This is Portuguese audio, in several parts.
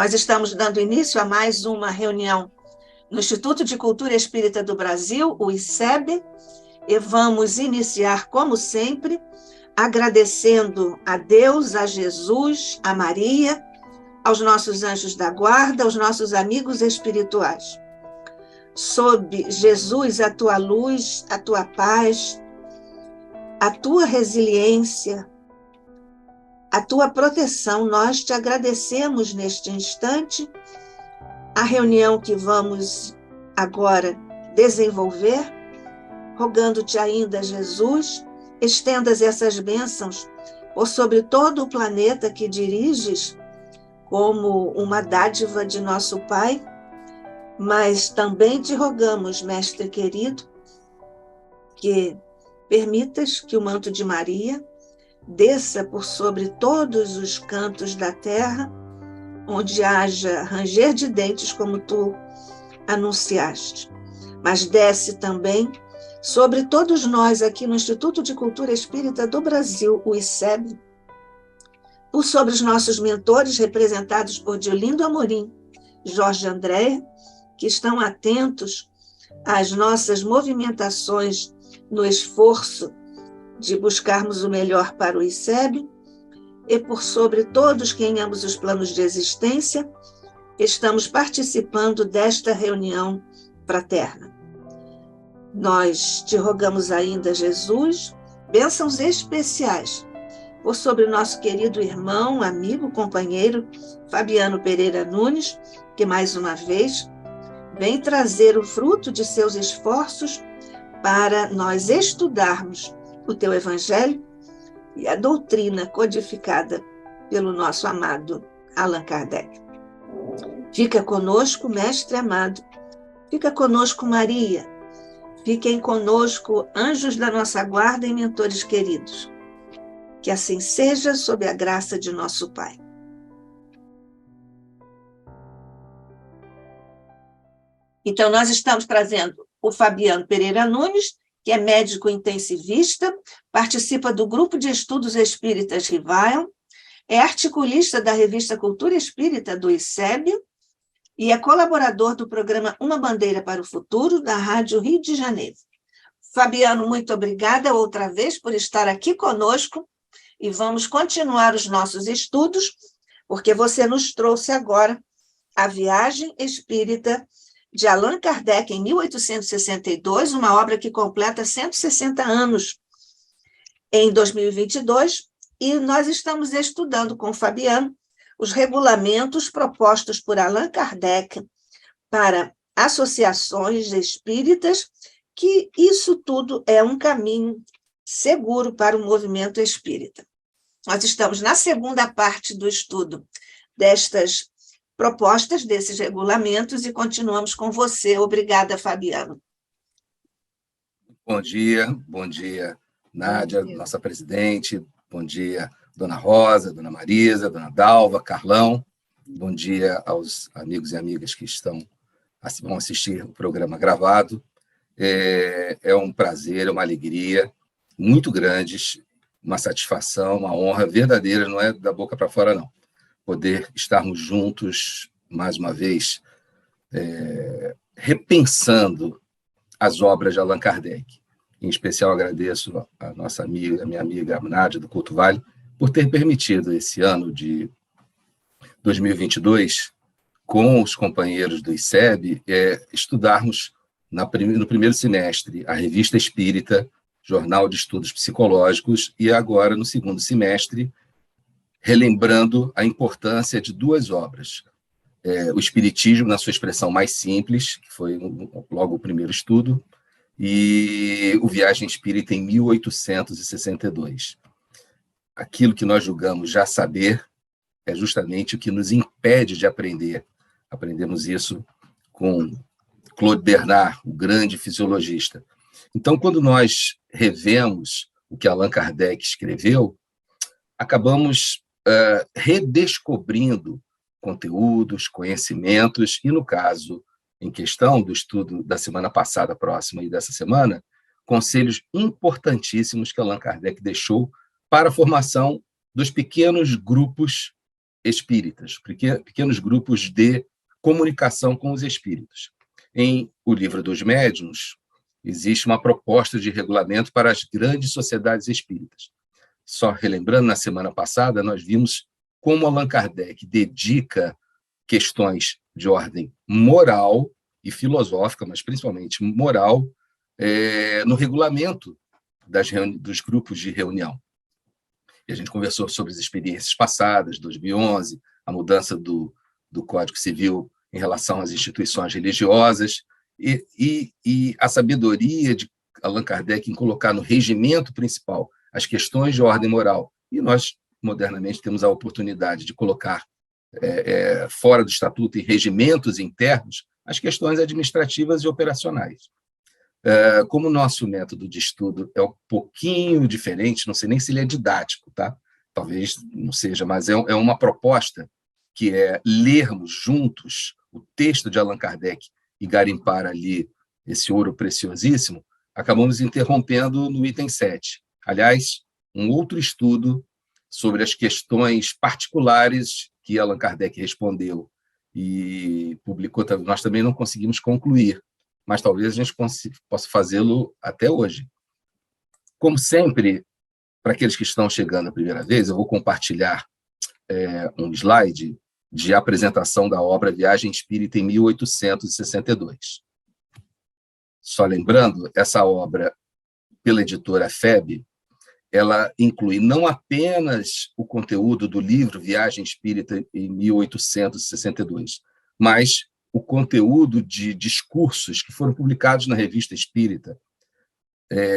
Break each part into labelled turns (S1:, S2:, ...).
S1: Nós estamos dando início a mais uma reunião no Instituto de Cultura Espírita do Brasil, o ICEB, e vamos iniciar, como sempre, agradecendo a Deus, a Jesus, a Maria, aos nossos anjos da guarda, aos nossos amigos espirituais. Sob Jesus, a tua luz, a tua paz, a tua resiliência, a tua proteção, nós te agradecemos neste instante. A reunião que vamos agora desenvolver, rogando-te ainda, Jesus, estendas essas bênçãos por sobre todo o planeta que diriges, como uma dádiva de nosso Pai, mas também te rogamos, Mestre querido, que permitas que o manto de Maria desça por sobre todos os cantos da terra, onde haja ranger de dentes, como tu anunciaste. Mas desce também sobre todos nós aqui no Instituto de Cultura Espírita do Brasil, o ICEB, por sobre os nossos mentores, representados por Diolindo Amorim, Jorge André, que estão atentos às nossas movimentações no esforço de buscarmos o melhor para o ICEB, e por sobre todos que em ambos os planos de existência estamos participando desta reunião fraterna. Nós te rogamos ainda, Jesus, bênçãos especiais por sobre o nosso querido irmão, amigo, companheiro, Fabiano Pereira Nunes, que mais uma vez vem trazer o fruto de seus esforços para nós estudarmos o teu Evangelho e a doutrina codificada pelo nosso amado Allan Kardec. Fica conosco, Mestre amado, fica conosco, Maria, fiquem conosco, anjos da nossa guarda e mentores queridos. Que assim seja, sob a graça de nosso Pai. Então, nós estamos trazendo o Fabiano Pereira Nunes, que é médico intensivista, participa do Grupo de Estudos Espíritas Revival, é articulista da revista Cultura Espírita do ICEB e é colaborador do programa Uma Bandeira para o Futuro, da Rádio Rio de Janeiro. Fabiano, muito obrigada outra vez por estar aqui conosco e vamos continuar os nossos estudos, porque você nos trouxe agora a Viagem Espírita de Allan Kardec, em 1862, uma obra que completa 160 anos em 2022, e nós estamos estudando com o Fabiano os regulamentos propostos por Allan Kardec para associações espíritas, que isso tudo é um caminho seguro para o movimento espírita. Nós estamos na segunda parte do estudo destas propostas, desses regulamentos, e continuamos com você. Obrigada, Fabiano.
S2: Bom dia, Nádia, nossa presidente, bom dia, Dona Rosa, Dona Marisa, Dona Dalva, Carlão, bom dia aos amigos e amigas que vão assistir o programa gravado. É um prazer, é uma alegria muito grande, uma satisfação, uma honra verdadeira, não é da boca para fora, não. Poder estarmos juntos, mais uma vez, repensando as obras de Allan Kardec. Em especial, agradeço a minha amiga Nádia, do Couto Vale, por ter permitido esse ano de 2022, com os companheiros do ICEB, estudarmos no primeiro semestre a Revista Espírita, Jornal de Estudos Psicológicos, e agora, no segundo semestre, relembrando a importância de duas obras. O Espiritismo, na sua expressão mais simples, que foi logo o primeiro estudo, e o Viagem Espírita em 1862. Aquilo que nós julgamos já saber é justamente o que nos impede de aprender. Aprendemos isso com Claude Bernard, o grande fisiologista. Então, quando nós revemos o que Allan Kardec escreveu, acabamos redescobrindo conteúdos, conhecimentos, e no caso em questão do estudo da semana passada, próxima, e dessa semana, conselhos importantíssimos que Allan Kardec deixou para a formação dos pequenos grupos espíritas, pequenos grupos de comunicação com os espíritos. Em O Livro dos Médiuns, existe uma proposta de regulamento para as grandes sociedades espíritas. Só relembrando, na semana passada, nós vimos como Allan Kardec dedica questões de ordem moral e filosófica, mas principalmente moral, no regulamento dos grupos de reunião. E a gente conversou sobre as experiências passadas, 2011, a mudança do Código Civil em relação às instituições religiosas, e a sabedoria de Allan Kardec em colocar no regimento principal as questões de ordem moral. E nós, modernamente, temos a oportunidade de colocar fora do Estatuto, em regimentos internos, as questões administrativas e operacionais. Como o nosso método de estudo é um pouquinho diferente, não sei nem se ele é didático, tá? Talvez não seja, mas é uma proposta que é lermos juntos o texto de Allan Kardec e garimpar ali esse ouro preciosíssimo, acabamos interrompendo no item 7. Aliás, um outro estudo sobre as questões particulares que Allan Kardec respondeu e publicou, nós também não conseguimos concluir, mas talvez a gente possa fazê-lo até hoje. Como sempre, para aqueles que estão chegando a primeira vez, eu vou compartilhar um slide de apresentação da obra Viagem Espírita em 1862. Só lembrando, essa obra, pela editora FEB, ela inclui não apenas o conteúdo do livro Viagem Espírita em 1862, mas o conteúdo de discursos que foram publicados na Revista Espírita,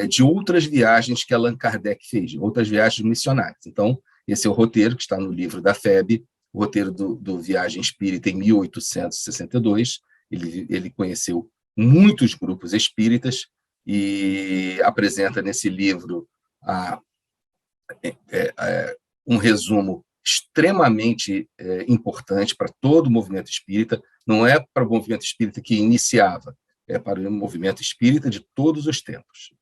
S2: de outras viagens que Allan Kardec fez, outras viagens missionárias. Então, esse é o roteiro que está no livro da FEB, o roteiro do Viagem Espírita em 1862. Ele conheceu muitos grupos espíritas e apresenta nesse livro um resumo extremamente importante para todo o movimento espírita. Não é para o movimento espírita que iniciava, é para o movimento espírita de todos os tempos.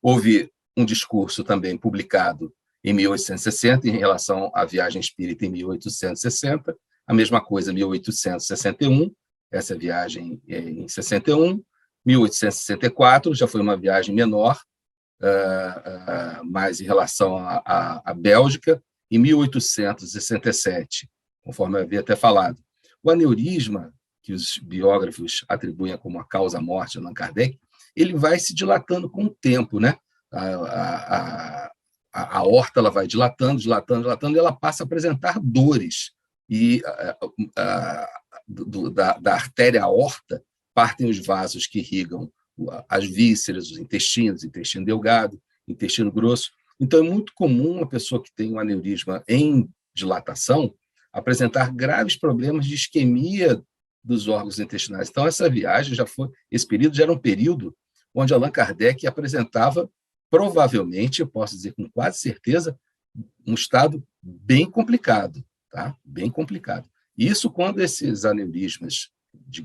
S2: Houve um discurso também publicado em 1860 em relação à Viagem Espírita em 1860, a mesma coisa em 1861, essa viagem em 61, 1864 já foi uma viagem menor, mais em relação à Bélgica, em 1867, conforme eu havia até falado. O aneurisma, que os biógrafos atribuem como a causa-morte de Allan Kardec, ele vai se dilatando com o tempo, né? A aorta ela vai dilatando, e ela passa a apresentar dores. E da artéria aorta partem os vasos que irrigam as vísceras, os intestinos, intestino delgado, intestino grosso. Então, é muito comum uma pessoa que tem um aneurisma em dilatação apresentar graves problemas de isquemia dos órgãos intestinais. Então, esse período já era um período onde Allan Kardec apresentava, provavelmente, eu posso dizer com quase certeza, um estado bem complicado, tá? Bem complicado. Isso quando esses aneurismas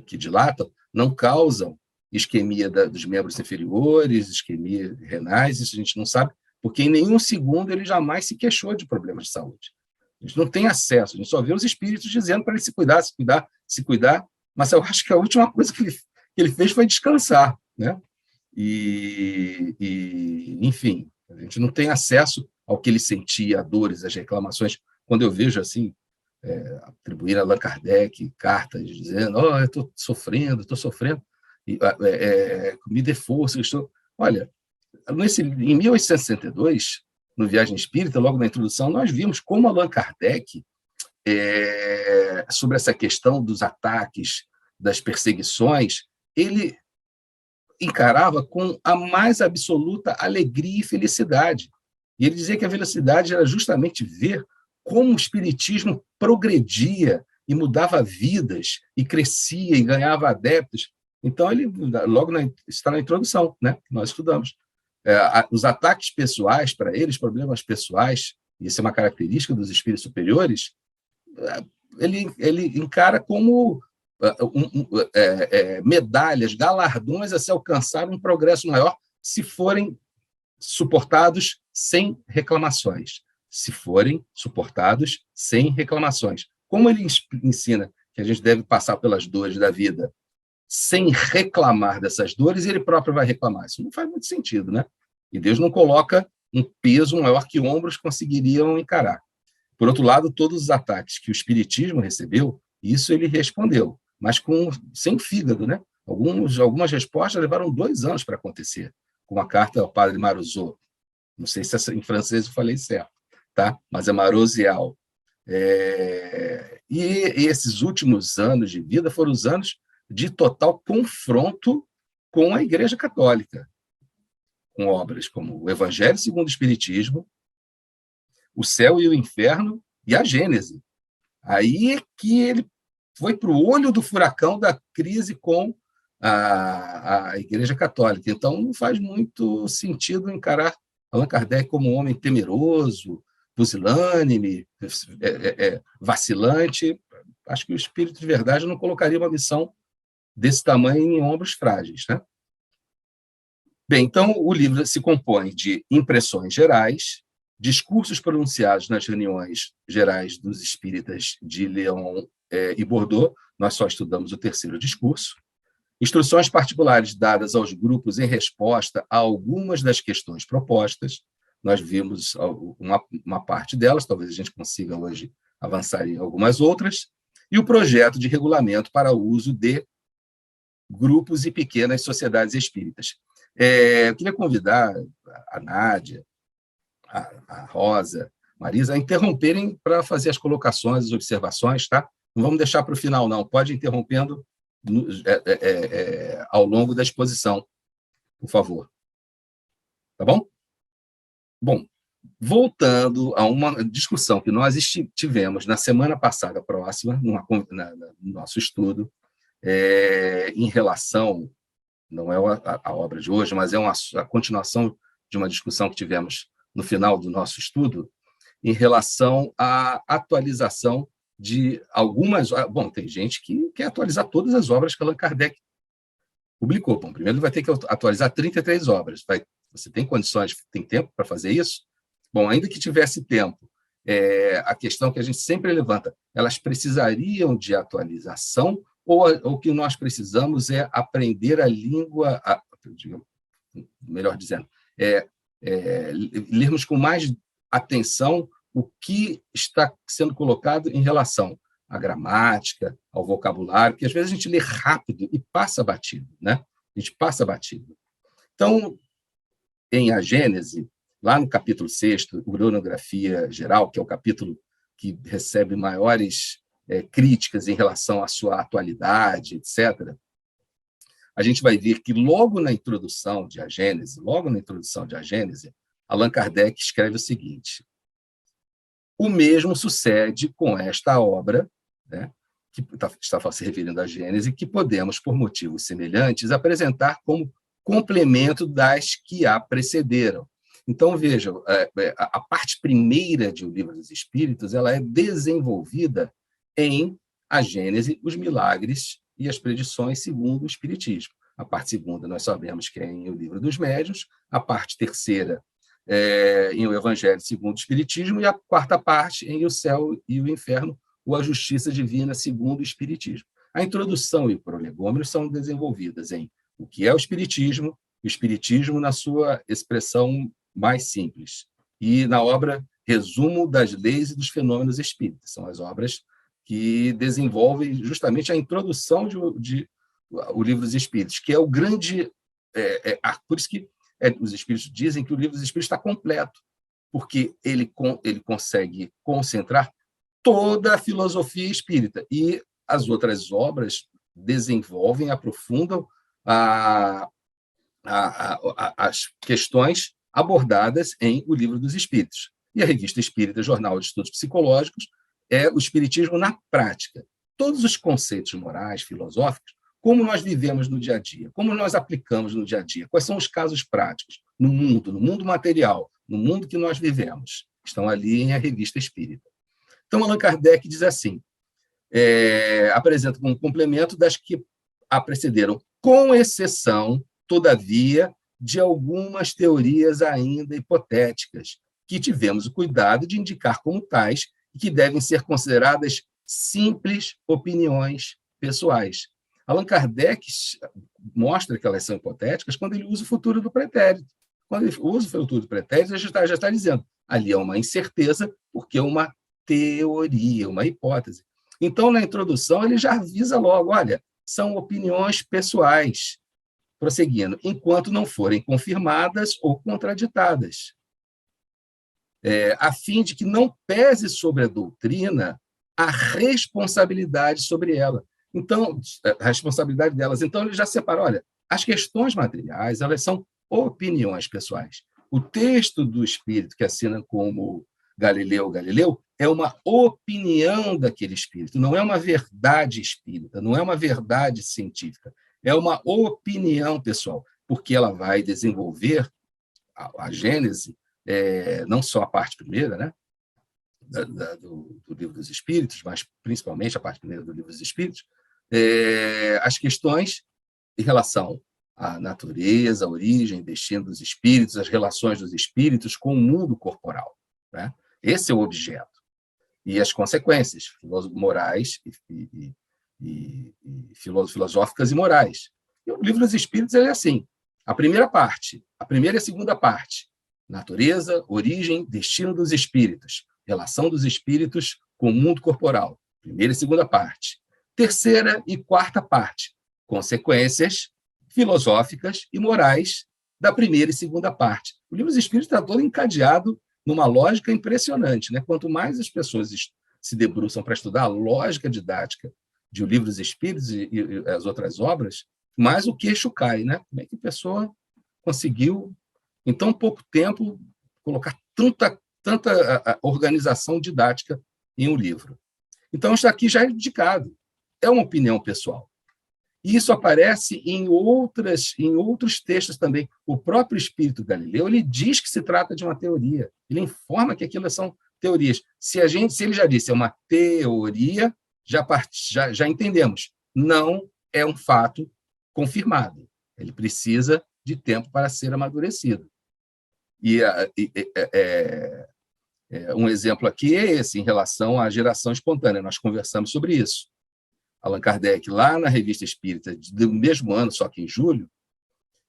S2: que dilatam não causam isquemia dos membros inferiores, isquemia renais, isso a gente não sabe, porque em nenhum segundo ele jamais se queixou de problemas de saúde. A gente não tem acesso, a gente só vê os espíritos dizendo para ele se cuidar, mas eu acho que a última coisa que ele fez foi descansar, né? Enfim, a gente não tem acesso ao que ele sentia, a dores, as reclamações. Quando eu vejo assim, atribuir a Allan Kardec cartas dizendo: eu estou sofrendo, me dê força. Olha, em 1862, no Viagem Espírita, logo na introdução, nós vimos como Allan Kardec, sobre essa questão dos ataques, das perseguições, ele encarava com a mais absoluta alegria e felicidade. E ele dizia que a felicidade era justamente ver como o espiritismo progredia e mudava vidas, e crescia e ganhava adeptos. Então, ele logo está na introdução, né, que nós estudamos. Os ataques pessoais para eles, problemas pessoais, isso é uma característica dos espíritos superiores, ele encara como medalhas, galardões a se alcançar um progresso maior se forem suportados sem reclamações. se forem suportados sem reclamações. Como ele ensina que a gente deve passar pelas dores da vida sem reclamar dessas dores, ele próprio vai reclamar. Isso não faz muito sentido, né? E Deus não coloca um peso maior que ombros conseguiriam encarar. Por outro lado, todos os ataques que o Espiritismo recebeu, isso ele respondeu, mas sem fígado, né? Algumas respostas levaram 2 anos para acontecer, como a carta ao padre Marozzo. Não sei se em francês eu falei certo, tá? Mas é Marozzial. E esses últimos anos de vida foram os anos de total confronto com a Igreja Católica, com obras como o Evangelho segundo o Espiritismo, o Céu e o Inferno e a Gênese. Aí é que ele foi para o olho do furacão da crise com a Igreja Católica. Então, não faz muito sentido encarar Allan Kardec como um homem temeroso, pusilânime, vacilante. Acho que o espírito de verdade não colocaria uma missão desse tamanho em ombros frágeis, né? Bem, então, o livro se compõe de impressões gerais, discursos pronunciados nas reuniões gerais dos espíritas de Lyon e Bordeaux, nós só estudamos o 3º discurso, instruções particulares dadas aos grupos em resposta a algumas das questões propostas, nós vimos uma parte delas, talvez a gente consiga hoje avançar em algumas outras, e o projeto de regulamento para o uso de grupos e pequenas sociedades espíritas. Eu queria convidar a Nádia, a Rosa, Marisa, a interromperem para fazer as colocações, as observações, tá? Não vamos deixar para o final, não. Pode ir interrompendo ao longo da exposição, por favor. Tá bom? Bom, voltando a uma discussão que nós tivemos na semana passada próxima, no nosso estudo, em relação, não é a obra de hoje, mas é a continuação de uma discussão que tivemos no final do nosso estudo, em relação à atualização de algumas... Bom, tem gente que quer atualizar todas as obras que Allan Kardec publicou. Bom, primeiro ele vai ter que atualizar 33 obras. Você tem condições, tem tempo para fazer isso? Bom, ainda que tivesse tempo, a questão que a gente sempre levanta, elas precisariam de atualização ou o que nós precisamos é aprender a língua, melhor dizendo, lermos com mais atenção o que está sendo colocado em relação à gramática, ao vocabulário, que às vezes a gente lê rápido e passa batido, né? A gente passa batido. Então, em A Gênese, lá no capítulo 6º, Uranografia Geral, que é o capítulo que recebe maiores críticas em relação à sua atualidade, etc., a gente vai ver que logo na introdução de A Gênese, Allan Kardec escreve o seguinte: o mesmo sucede com esta obra, né, que está se referindo à Gênese, que podemos, por motivos semelhantes, apresentar como complemento das que a precederam. Então, vejam, a parte primeira de O Livro dos Espíritos ela é desenvolvida em A Gênese, os milagres e as predições segundo o Espiritismo. A parte segunda nós sabemos que é em O Livro dos Médiuns, a parte terceira em O Evangelho segundo o Espiritismo e a quarta parte em O Céu e o Inferno, ou A Justiça Divina segundo o Espiritismo. A introdução e o prolegômeno são desenvolvidas em o que é o Espiritismo na sua expressão mais simples, e na obra Resumo das Leis e dos Fenômenos Espíritas. São as obras que desenvolvem justamente a introdução de O Livro dos Espíritos, que é o grande... por isso que os Espíritos dizem que o Livro dos Espíritos está completo, porque ele consegue concentrar toda a filosofia espírita, e as outras obras desenvolvem, aprofundam as questões abordadas em O Livro dos Espíritos. E a Revista Espírita, Jornal de Estudos Psicológicos, é o Espiritismo na prática. Todos os conceitos morais, filosóficos, como nós vivemos no dia a dia, como nós aplicamos no dia a dia, quais são os casos práticos no mundo material, no mundo que nós vivemos, estão ali em A Revista Espírita. Então, Allan Kardec diz assim, apresenta como complemento das que a precederam, com exceção, todavia, de algumas teorias ainda hipotéticas, que tivemos o cuidado de indicar como tais e que devem ser consideradas simples opiniões pessoais. Allan Kardec mostra que elas são hipotéticas quando ele usa o futuro do pretérito. Quando ele usa o futuro do pretérito, já está dizendo, ali é uma incerteza, porque é uma teoria, uma hipótese. Então, na introdução, ele já avisa logo, olha, são opiniões pessoais, prosseguindo, enquanto não forem confirmadas ou contraditadas, a fim de que não pese sobre a doutrina a responsabilidade sobre ela. Então, a responsabilidade delas. Então, ele já separa, olha, as questões materiais, elas são opiniões pessoais. O texto do espírito que assina como Galileu é uma opinião daquele espírito, não é uma verdade espírita, não é uma verdade científica, é uma opinião pessoal, porque ela vai desenvolver a Gênese, não só a parte primeira, né, do Livro dos Espíritos, mas principalmente a parte primeira do Livro dos Espíritos, as questões em relação à natureza, a origem, destino dos espíritos, as relações dos espíritos com o mundo corporal, né? Esse é o objeto. E as consequências morais e filosóficas e morais. E o Livro dos Espíritos é assim. A primeira parte, a primeira e a segunda parte, natureza, origem, destino dos espíritos, relação dos espíritos com o mundo corporal, primeira e segunda parte. Terceira e quarta parte, consequências filosóficas e morais da primeira e segunda parte. O Livro dos Espíritos está todo encadeado numa lógica impressionante, né? Quanto mais as pessoas se debruçam para estudar a lógica didática de O Livro dos Espíritos e as outras obras, mais o queixo cai, né? Como é que a pessoa conseguiu, em tão pouco tempo, colocar tanta organização didática em um livro? Então, isso aqui já é indicado. É uma opinião pessoal. E isso aparece em outros textos também. O próprio Espírito Galileu, ele diz que se trata de uma teoria. Ele informa que aquilo são teorias. Se ele já disse é uma teoria, já entendemos. Não é um fato confirmado. Ele precisa de tempo para ser amadurecido. Um exemplo aqui é esse, em relação à geração espontânea. Nós conversamos sobre isso. Allan Kardec, lá na Revista Espírita, do mesmo ano, só que em julho,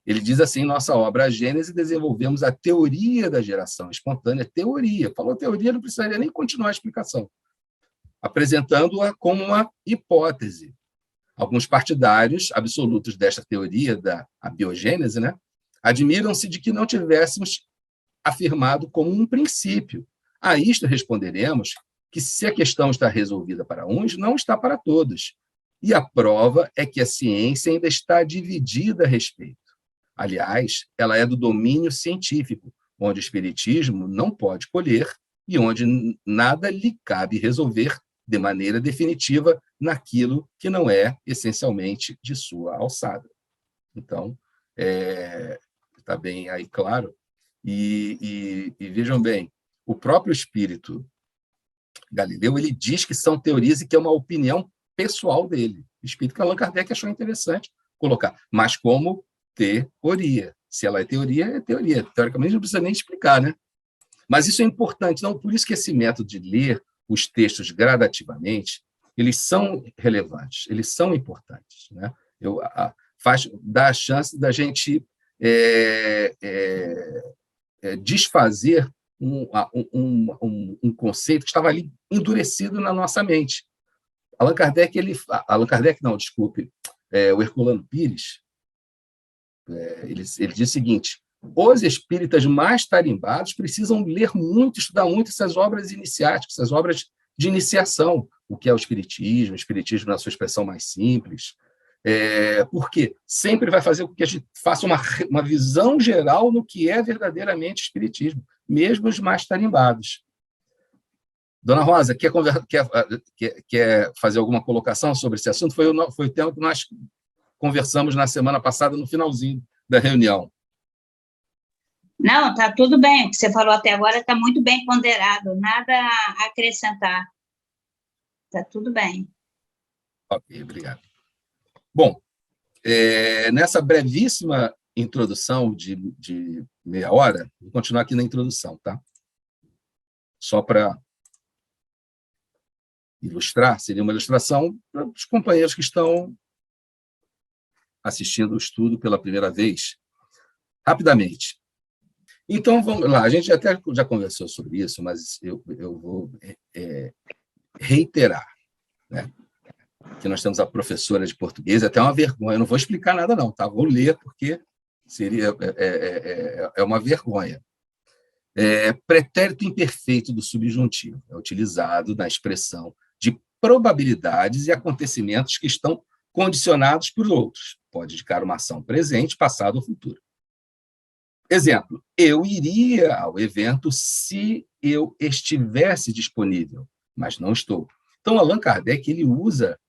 S2: ele diz assim, em nossa obra A Gênese, desenvolvemos a teoria da geração espontânea. Teoria. Falou teoria, não precisaria nem continuar a explicação. Apresentando-a como uma hipótese. Alguns partidários absolutos desta teoria da biogênese, né, admiram-se de que não tivéssemos afirmado como um princípio. A isto responderemos que, se a questão está resolvida para uns, não está para todos. E a prova é que a ciência ainda está dividida a respeito. Aliás, ela é do domínio científico, onde o espiritismo não pode colher e onde nada lhe cabe resolver de maneira definitiva naquilo que não é essencialmente de sua alçada. Então, está bem aí claro. E vejam bem, o próprio espírito Galileu, ele diz que são teorias e que é uma opinião pessoal dele. O espírito que Allan Kardec achou interessante colocar, mas como teoria. Se ela é teoria, é teoria. Teoricamente, não precisa nem explicar, né? Mas isso é importante. Então, por isso que esse método de ler os textos gradativamente, eles são relevantes, eles são importantes, né? Dá a chance da gente desfazer um conceito que estava ali endurecido na nossa mente. Allan Kardec não, desculpe, o Herculano Pires, ele diz o seguinte: os espíritas mais tarimbados precisam ler muito, estudar muito essas obras iniciáticas, essas obras de iniciação, o que é o espiritismo na sua expressão mais simples, porque sempre vai fazer com que a gente faça uma visão geral no que é verdadeiramente espiritismo, mesmo os mais tarimbados. Dona Rosa, quer fazer alguma colocação sobre esse assunto? Foi o tema que nós conversamos na semana passada, no finalzinho da reunião.
S3: Não, está tudo bem. O que você falou até agora está muito bem ponderado, nada a acrescentar. Está tudo bem.
S2: Ok, obrigado. Bom, nessa brevíssima introdução de meia hora, vou continuar aqui na introdução, tá? só para ilustrar, seria uma ilustração para os companheiros que estão assistindo o estudo pela primeira vez. Rapidamente. Então, vamos lá. A gente até já conversou sobre isso, mas eu vou reiterar, né? Que nós temos a professora de português, é até uma vergonha. Eu não vou explicar nada, não, tá? Vou ler, porque seria uma vergonha. Pretérito imperfeito do subjuntivo é utilizado na expressão de probabilidades e acontecimentos que estão condicionados por outros. Pode indicar uma ação presente, passado ou futuro. Exemplo, eu iria ao evento se eu estivesse disponível, mas não estou. Então, Allan Kardec ele usa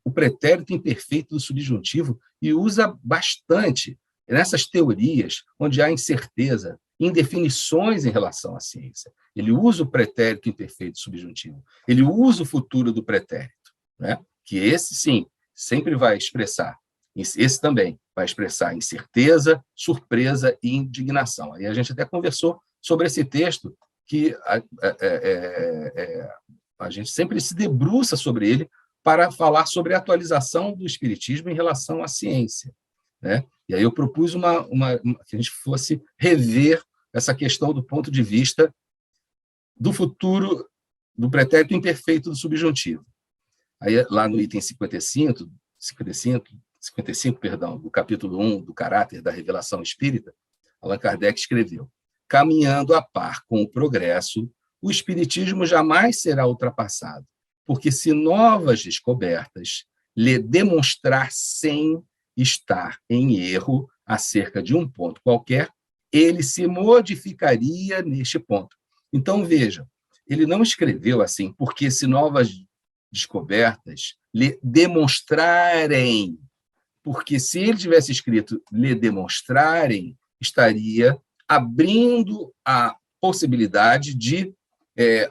S2: o pretérito imperfeito do subjuntivo e usa bastante nessas teorias onde há incerteza, indefinições em relação à ciência. Ele usa o pretérito imperfeito subjuntivo. Ele usa o futuro do pretérito, né? Que esse, sim, sempre vai expressar. Esse também vai expressar incerteza, surpresa e indignação. Aí a gente até conversou sobre esse texto, que a gente sempre se debruça sobre ele para falar sobre a atualização do espiritismo em relação à ciência, né? E aí eu propus que a gente fosse rever essa questão do ponto de vista do futuro do pretérito imperfeito do subjuntivo. Aí, lá no item 55, do capítulo 1 do Caráter da Revelação Espírita, Allan Kardec escreveu: caminhando a par com o progresso, o espiritismo jamais será ultrapassado, porque se novas descobertas lhe demonstrassem estar em erro acerca de um ponto qualquer, ele se modificaria neste ponto. Então, veja, ele não escreveu assim, porque se novas descobertas lhe demonstrarem, porque se ele tivesse escrito lhe demonstrarem, estaria abrindo a possibilidade de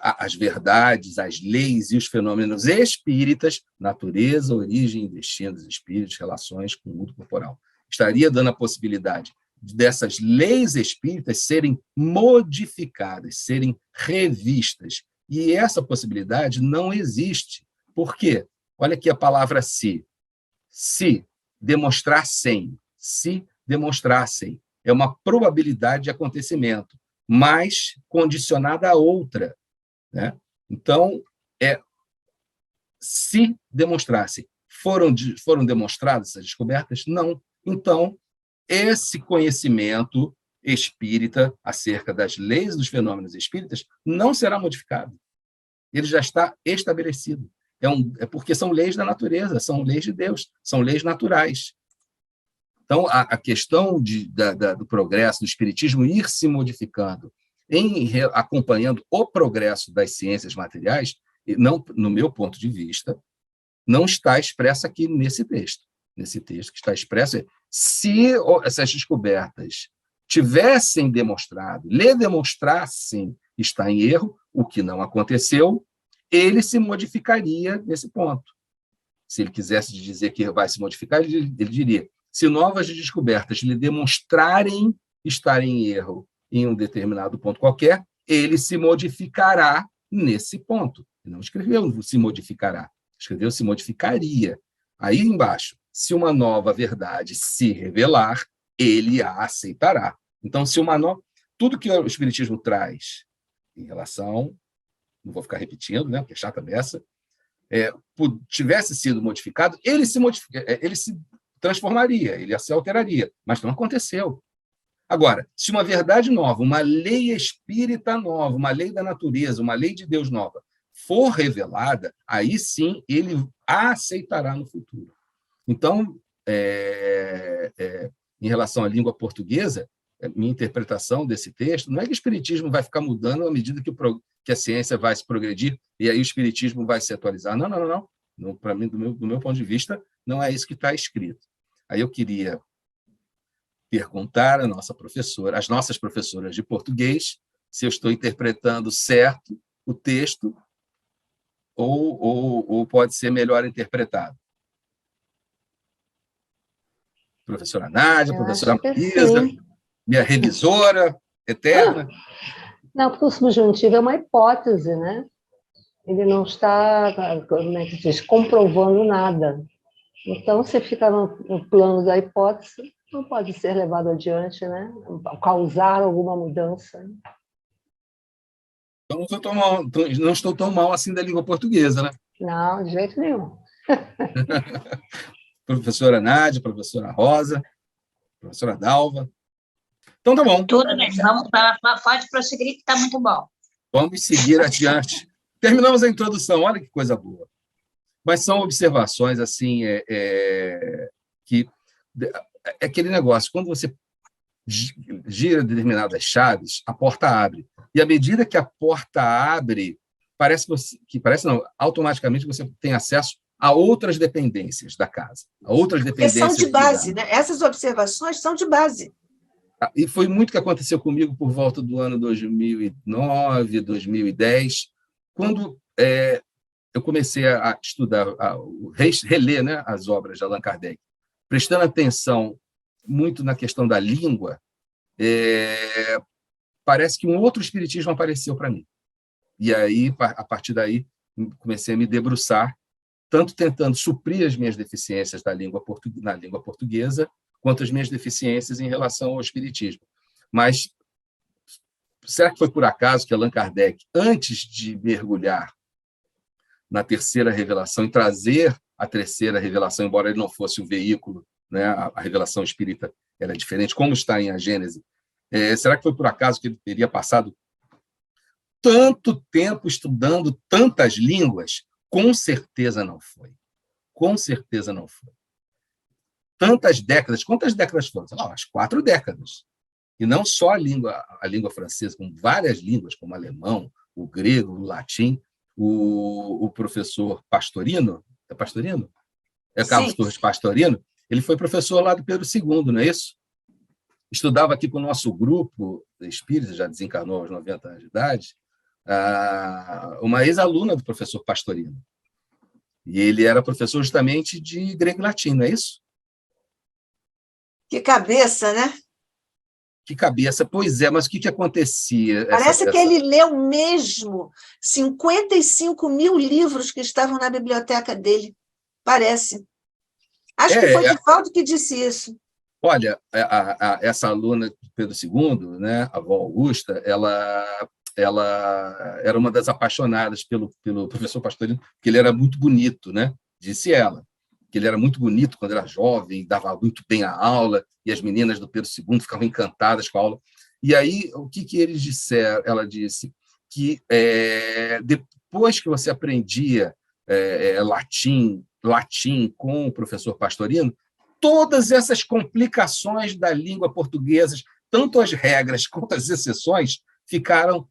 S2: as verdades, as leis e os fenômenos espíritas, natureza, origem e destino dos espíritos, relações com o mundo corporal. Estaria dando a possibilidade dessas leis espíritas serem modificadas, serem revistas. E essa possibilidade não existe. Por quê? Olha aqui a palavra se. Se demonstrassem. Se demonstrassem. É uma probabilidade de acontecimento, mas condicionada a outra, né? Então, se demonstrassem. Foram demonstradas essas descobertas? Não. Então, esse conhecimento espírita acerca das leis dos fenômenos espíritas não será modificado. Ele já está estabelecido. Porque são leis da natureza, são leis de Deus, são leis naturais. Então, a questão do progresso, do espiritismo ir se modificando, acompanhando o progresso das ciências materiais, não, no meu ponto de vista, não está expressa aqui nesse texto. Nesse texto que está expresso se essas descobertas tivessem demonstrado, lhe demonstrassem estar em erro, o que não aconteceu, ele se modificaria nesse ponto. Se ele quisesse dizer que vai se modificar, ele diria: se novas descobertas lhe demonstrarem estar em erro em um determinado ponto qualquer, ele se modificará nesse ponto. Ele não escreveu se modificará, escreveu se modificaria. Aí embaixo, se uma nova verdade se revelar, ele a aceitará. Então, se tudo que o Espiritismo traz em relação, não vou ficar repetindo, né, porque é chata dessa, tivesse sido modificado, ele se transformaria, ele se alteraria, mas não aconteceu. Agora, se uma verdade nova, uma lei espírita nova, uma lei da natureza, uma lei de Deus nova, for revelada, aí sim ele a aceitará no futuro. Então, em relação à língua portuguesa, minha interpretação desse texto não é que o espiritismo vai ficar mudando à medida que a ciência vai se progredir e aí o espiritismo vai se atualizar. Não. Para mim, do meu ponto de vista, não é isso que está escrito. Aí eu queria perguntar à nossa professora, às nossas professoras de português, se eu estou interpretando certo o texto ou pode ser melhor interpretado. Professora Nádia, professora Marisa, minha revisora eterna.
S4: Não, porque o subjuntivo é uma hipótese, né? Ele não está, como é que diz, comprovando nada. Então, se fica no plano da hipótese, não pode ser levado adiante, né? Causar alguma mudança.
S2: Então, não estou tão mal assim da língua portuguesa, né?
S4: Não, de jeito nenhum.
S2: Professora Nádia, professora Rosa, professora Dalva. Então, tá bom.
S3: Tudo bem, pode prosseguir, que está muito bom.
S2: Vamos seguir adiante. Terminamos a introdução, olha que coisa boa. Mas são observações, assim, que é aquele negócio, quando você gira determinadas chaves, a porta abre. E à medida que a porta abre, automaticamente você tem acesso a outras dependências da casa, a outras dependências.
S1: Porque são de base, né? Essas observações são de base.
S2: E foi muito o que aconteceu comigo por volta do ano 2009, 2010, quando eu comecei a estudar, reler, né, as obras de Allan Kardec, prestando atenção muito na questão da língua, parece que um outro espiritismo apareceu para mim. E aí, a partir daí, comecei a me debruçar, tanto tentando suprir as minhas deficiências na língua portuguesa, quanto as minhas deficiências em relação ao espiritismo. Mas será que foi por acaso que Allan Kardec, antes de mergulhar na terceira revelação e trazer a terceira revelação, embora ele não fosse o veículo, né, a revelação espírita era diferente, como está em A Gênese, será que foi por acaso que ele teria passado tanto tempo estudando tantas línguas? Com certeza não foi. Com certeza não foi. Tantas décadas. Quantas décadas foram? As 4 décadas. E não só a língua francesa, como várias línguas, como o alemão, o grego, o latim. O professor Pastorino, é Pastorino? É Carlos
S1: Sim.
S2: Torres Pastorino. Ele foi professor lá do Pedro II, não é isso? Estudava aqui com o nosso grupo espírita, já desencarnou aos 90 anos de idade, uma ex-aluna do professor Pastorino. E ele era professor justamente de grego e latim, não é isso?
S1: Que cabeça, né?
S2: Que cabeça. Pois é, mas o que acontecia?
S1: Parece que ele leu mesmo 55 mil livros que estavam na biblioteca dele. Parece. Acho que foi Divaldo que disse isso.
S2: Olha, essa aluna de Pedro II, né, a avó Augusta, ela era uma das apaixonadas pelo professor Pastorino, porque ele era muito bonito, né? Disse ela, que ele era muito bonito quando era jovem, dava muito bem a aula, e as meninas do Pedro II ficavam encantadas com a aula. E aí, o que eles disseram? Ela disse que depois que você aprendia latim com o professor Pastorino, todas essas complicações da língua portuguesa, tanto as regras quanto as exceções, ficavam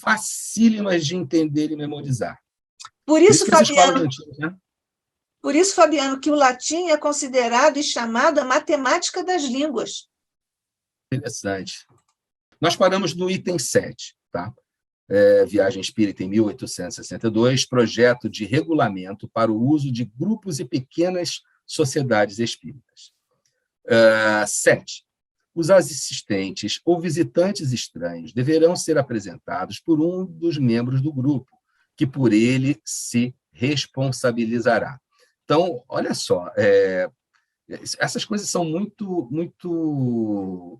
S2: facílimas de entender e memorizar.
S1: Por isso, Fabiano,
S2: antigas, né?
S1: Por isso, Fabiano, que o latim é considerado e chamado a matemática das línguas.
S2: Interessante. Nós paramos no item 7, tá? Viagem Espírita em 1862, projeto de regulamento para o uso de grupos e pequenas sociedades espíritas. 7. Os assistentes ou visitantes estranhos deverão ser apresentados por um dos membros do grupo, que por ele se responsabilizará. Então, olha só, essas coisas são muito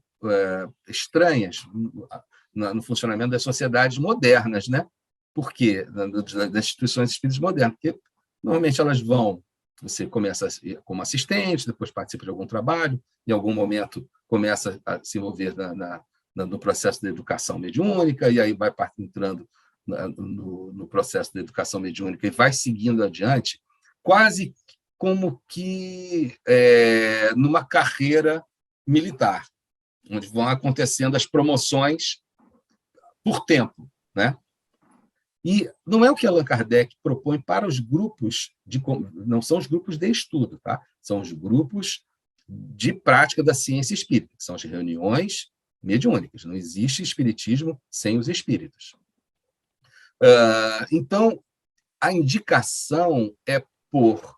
S2: estranhas no funcionamento das sociedades modernas, né? Por quê? Das instituições espíritas modernas, porque normalmente elas vão, você começa como assistente, depois participa de algum trabalho, em algum momento começa a se envolver no processo da educação mediúnica, e aí vai entrando no processo da educação mediúnica e vai seguindo adiante, quase como que numa carreira militar, onde vão acontecendo as promoções por tempo, né? E não é o que Allan Kardec propõe para os grupos, não são os grupos de estudo, tá? São os grupos de prática da ciência espírita, que são as reuniões mediúnicas. Não existe espiritismo sem os espíritos. Então, a indicação é por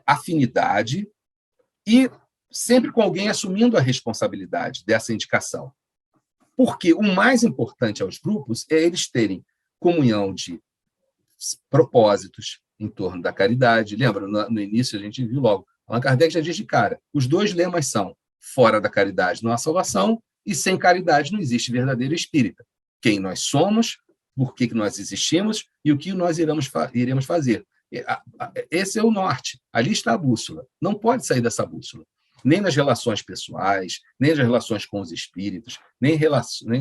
S2: afinidade e sempre com alguém assumindo a responsabilidade dessa indicação. Porque o mais importante aos grupos é eles terem comunhão de propósitos em torno da caridade. Lembra, no início a gente viu logo, Allan Kardec já diz de cara, os dois lemas são: fora da caridade não há salvação, e sem caridade não existe verdadeiro espírita. Quem nós somos, por que nós existimos e o que nós iremos fazer. Esse é o norte. Ali está a bússola. Não pode sair dessa bússola. Nem nas relações pessoais, nem nas relações com os espíritos, nem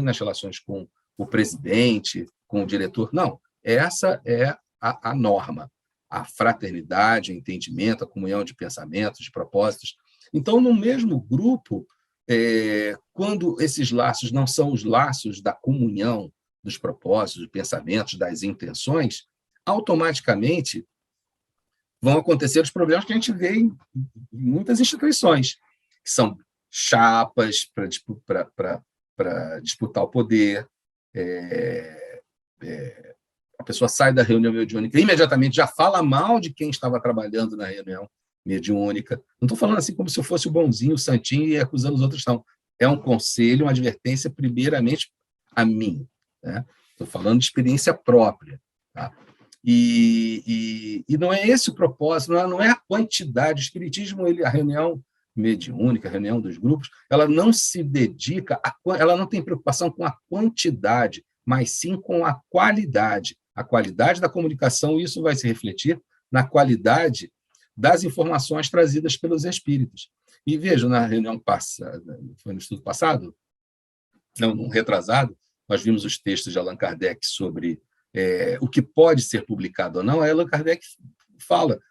S2: nas relações com o presidente, com o diretor. Não. Essa é a norma. A fraternidade, o entendimento, a comunhão de pensamentos, de propósitos. Então, no mesmo grupo, quando esses laços não são os laços da comunhão, dos propósitos, dos pensamentos, das intenções, automaticamente vão acontecer os problemas que a gente vê em muitas instituições, que são chapas para disputar o poder. A pessoa sai da reunião mediúnica e imediatamente já fala mal de quem estava trabalhando na reunião mediúnica. Não estou falando assim como se eu fosse o bonzinho, o santinho e acusando os outros, não. É um conselho, uma advertência, primeiramente, a mim. Estou falando de experiência própria. Tá? E não é esse o propósito, não é a quantidade. O espiritismo, a reunião mediúnica, a reunião dos grupos, ela não se dedica, ela não tem preocupação com a quantidade, mas sim com a qualidade. A qualidade da comunicação, isso vai se refletir na qualidade das informações trazidas pelos espíritos. E vejam, na reunião passada, foi no estudo passado? Não, no retrasado, nós vimos os textos de Allan Kardec sobre o que pode ser publicado ou não. Aí Allan Kardec fala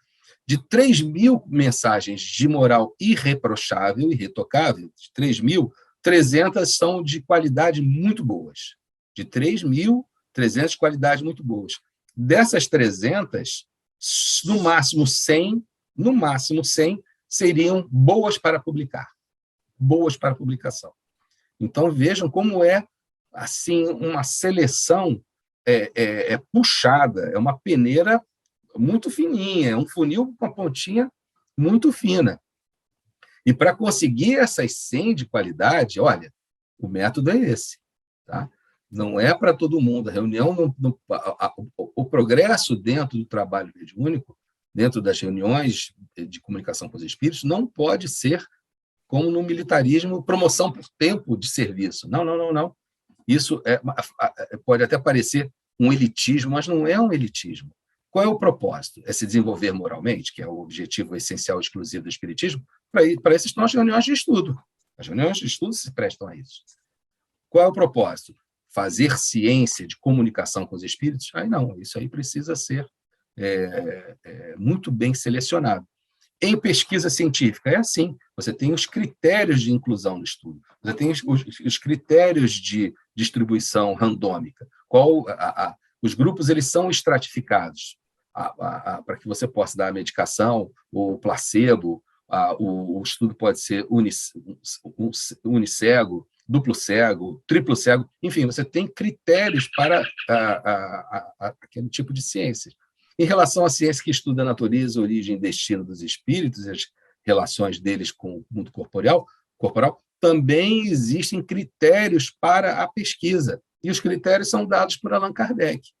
S2: de 3.000 mensagens de moral irreprochável, irretocável, de 3.000, 300 são de qualidade muito boas. De 3.000, 300 de qualidade muito boas. Dessas 300, no máximo 100 seriam boas para publicar, boas para publicação. Então, vejam como é assim uma seleção puxada, é uma peneira muito fininha, é um funil com a pontinha muito fina. E para conseguir essas 100 de qualidade, olha, o método é esse. Tá? Não é para todo mundo. A reunião, o progresso dentro do trabalho mediúnico, dentro das reuniões de comunicação com os espíritos, não pode ser como no militarismo, promoção por tempo de serviço. Não. Isso pode até parecer um elitismo, mas não é um elitismo. Qual é o propósito? É se desenvolver moralmente, que é o objetivo essencial e exclusivo do espiritismo. Para isso estão as reuniões de estudo. As reuniões de estudo se prestam a isso. Qual é o propósito? Fazer ciência de comunicação com os espíritos? Aí não, isso aí precisa ser muito bem selecionado. Em pesquisa científica, é assim, você tem os critérios de inclusão no estudo, você tem os critérios de distribuição randômica, os grupos eles são estratificados para que você possa dar a medicação, o placebo, o estudo pode ser unicego, duplo cego, triplo cego, enfim, você tem critérios para aquele tipo de ciência. Em relação à ciência que estuda a natureza, origem e destino dos espíritos e as relações deles com o mundo corporal, também existem critérios para a pesquisa. E os critérios são dados por Allan Kardec.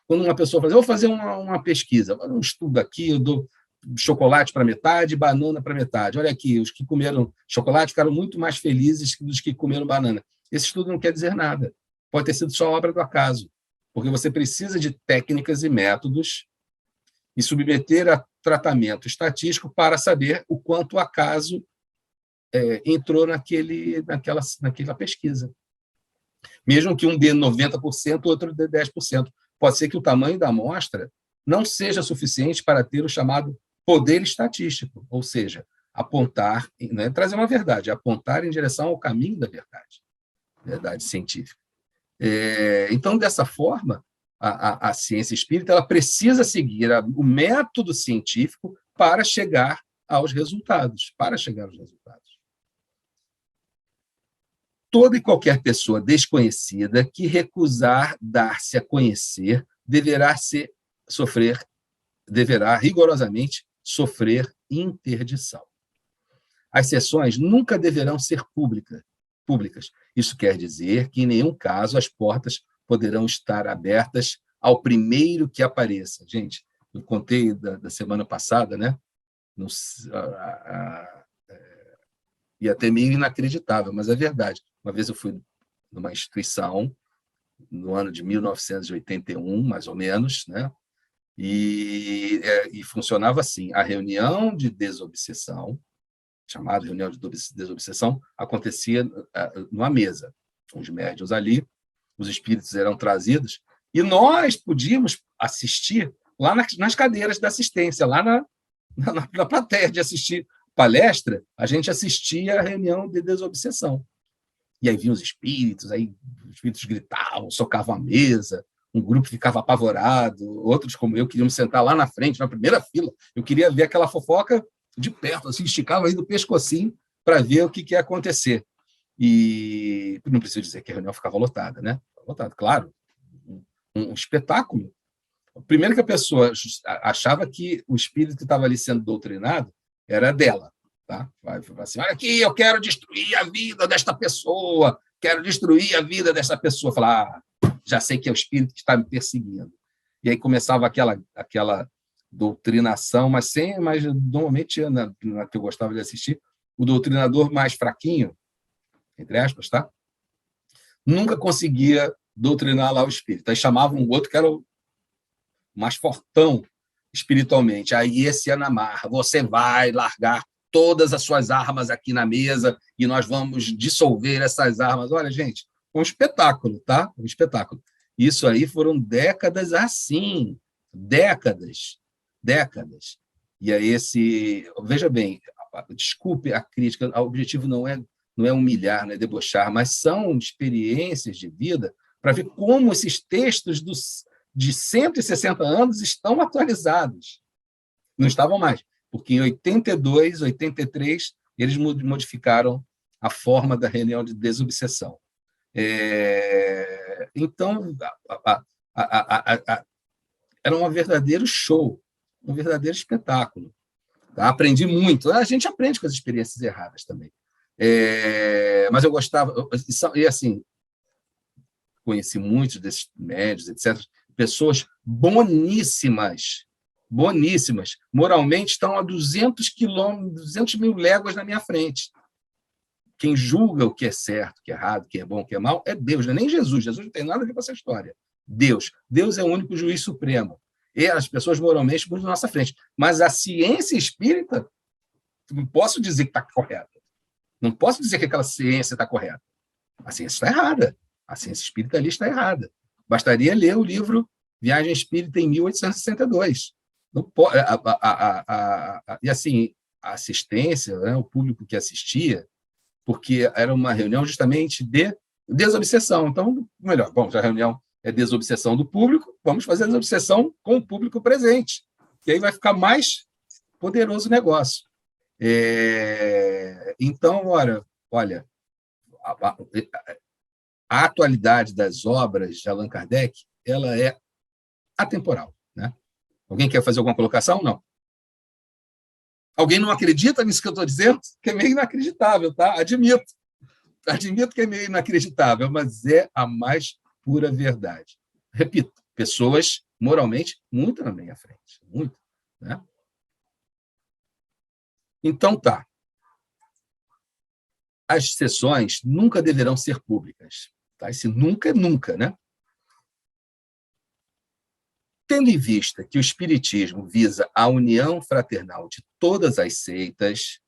S2: Quando uma pessoa fala, eu vou fazer uma pesquisa, um estudo aqui, eu dou chocolate para metade, banana para metade. Olha aqui, os que comeram chocolate ficaram muito mais felizes dos que comeram banana. Esse estudo não quer dizer nada. Pode ter sido só obra do acaso. Porque você precisa de técnicas e métodos e submeter a tratamento estatístico para saber o quanto o acaso entrou naquela pesquisa. Mesmo que um dê 90%, outro dê 10%. Pode ser que o tamanho da amostra não seja suficiente para ter o chamado poder estatístico, ou seja, apontar, não é trazer uma verdade, é apontar em direção ao caminho da verdade científica. Então, dessa forma, a ciência espírita ela precisa seguir o método científico para chegar aos resultados. Toda e qualquer pessoa desconhecida que recusar dar-se a conhecer deverá rigorosamente sofrer interdição. As sessões nunca deverão ser públicas, públicas. Isso quer dizer que, em nenhum caso, as portas poderão estar abertas ao primeiro que apareça. Gente, eu contei da semana passada, né? E até meio inacreditável, mas é verdade. Uma vez eu fui numa instituição, no ano de 1981, mais ou menos, né? E funcionava assim: a reunião de desobsessão, chamada reunião de desobsessão, acontecia numa mesa, com os médiuns ali, os espíritos eram trazidos, e nós podíamos assistir lá nas cadeiras da assistência, lá na plateia de assistir palestra, a gente assistia a reunião de desobsessão. E aí vinham os espíritos gritavam, socavam a mesa, um grupo ficava apavorado, outros, como eu, queriam sentar lá na frente, na primeira fila. Eu queria ver aquela fofoca de perto, assim, esticava aí do pescocinho para ver o que ia acontecer. E não preciso dizer que a reunião ficava lotada, né? Lotada, claro. Um espetáculo. Primeiro que a pessoa achava que o espírito que estava ali sendo doutrinado era dela. Tá? Vai assim: olha aqui, eu quero destruir a vida desta pessoa, quero destruir a vida dessa pessoa. Falar, já sei que é o espírito que está me perseguindo. E aí começava aquela doutrinação, mas normalmente, na que eu gostava de assistir, o doutrinador mais fraquinho, entre aspas, tá? Nunca conseguia doutrinar lá o espírito. Aí chamavam um outro que era o mais fortão espiritualmente. Aí esse ia na marra: você vai largar todas as suas armas aqui na mesa e nós vamos dissolver essas armas. Olha, gente, um espetáculo, tá? Um espetáculo. Isso aí foram décadas assim, décadas. E aí veja bem, desculpe a crítica, o objetivo não é humilhar, não é debochar, mas são experiências de vida para ver como esses textos de 160 anos estão atualizados. Não estavam mais, porque em 82, 83, eles modificaram a forma da reunião de desobsessão. Então, era um verdadeiro show, um verdadeiro espetáculo. Tá? Aprendi muito. A gente aprende com as experiências erradas também. Mas eu gostava, e assim, conheci muitos desses médios, etc., pessoas boníssimas, moralmente estão a 200 mil léguas na minha frente. Quem julga o que é certo, o que é errado, o que é bom, o que é mal, é Deus, não é nem Jesus. Jesus não tem nada a ver com essa história. Deus é o único juiz supremo. E as pessoas moralmente estão na nossa frente. Mas a ciência espírita, não posso dizer que está correta. Não posso dizer que aquela ciência está correta. A ciência está errada. A ciência espírita ali está errada. Bastaria ler o livro Viagem Espírita em 1862. Não pode, e assim, a assistência, né, o público que assistia, porque era uma reunião justamente de desobsessão. Então, melhor, bom, já a reunião é desobsessão do público, vamos fazer a desobsessão com o público presente. E aí vai ficar mais poderoso o negócio. Então, olha, a atualidade das obras de Allan Kardec, ela é atemporal, né? Alguém quer fazer alguma colocação? Não. Alguém não acredita nisso que eu estou dizendo? Que é meio inacreditável, tá? Admito que é meio inacreditável, mas é a mais pura verdade. Repito, pessoas moralmente muito na minha frente, muito, né? Então, tá. As sessões nunca deverão ser públicas. Tá? Esse nunca é nunca, né? Tendo em vista que o Espiritismo visa a união fraternal de todas as seitas,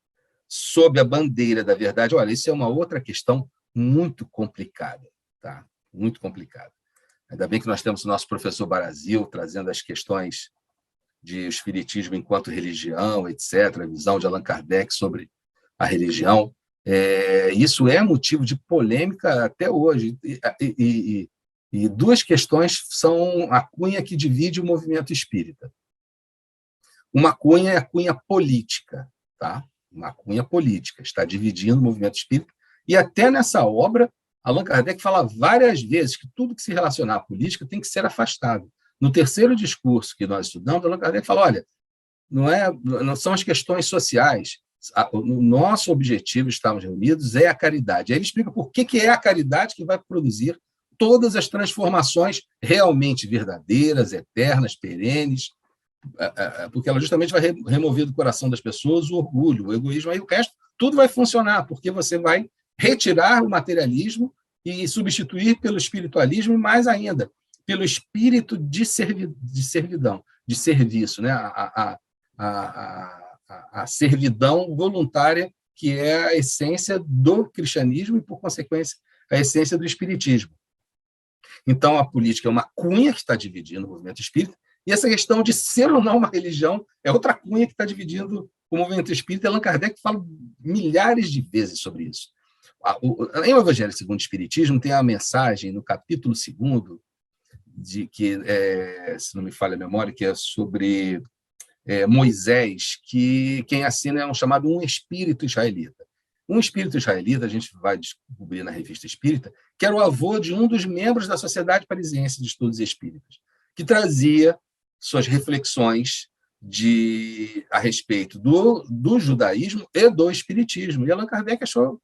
S2: sob a bandeira da verdade, olha, isso é uma outra questão muito complicada, tá? Muito complicada. Ainda bem que nós temos o nosso professor Barazil trazendo as questões de Espiritismo enquanto religião, etc., a visão de Allan Kardec sobre a religião. Isso é motivo de polêmica até hoje. E duas questões são a cunha que divide o movimento espírita. Uma cunha é a cunha política, tá? Uma cunha política, está dividindo o movimento espírita. E até nessa obra, Allan Kardec fala várias vezes que tudo que se relacionar à política tem que ser afastado. No terceiro discurso que nós estudamos, Allan Kardec fala, olha, não são as questões sociais, O nosso objetivo, estarmos reunidos, é a caridade. Aí ele explica por que é a caridade que vai produzir todas as transformações realmente verdadeiras, eternas, perenes, porque ela justamente vai remover do coração das pessoas o orgulho, o egoísmo, aí o resto tudo vai funcionar, porque você vai retirar o materialismo e substituir pelo espiritualismo e, mais ainda, pelo espírito de servidão, de serviço, né? A servidão voluntária, que é a essência do cristianismo e, por consequência, a essência do espiritismo. Então, a política é uma cunha que está dividindo o movimento espírita, e essa questão de ser ou não uma religião é outra cunha que está dividindo o movimento espírita. Allan Kardec fala milhares de vezes sobre isso. Em O Evangelho segundo o Espiritismo, tem a mensagem no capítulo 2, de que, se não me falha a memória, que é sobre Moisés, que quem assina é um chamado um espírito israelita. Um espírito israelita, a gente vai descobrir na Revista Espírita, que era o avô de um dos membros da Sociedade Parisiense de Estudos Espíritas, que trazia suas reflexões a respeito do judaísmo e do espiritismo. E Allan Kardec achou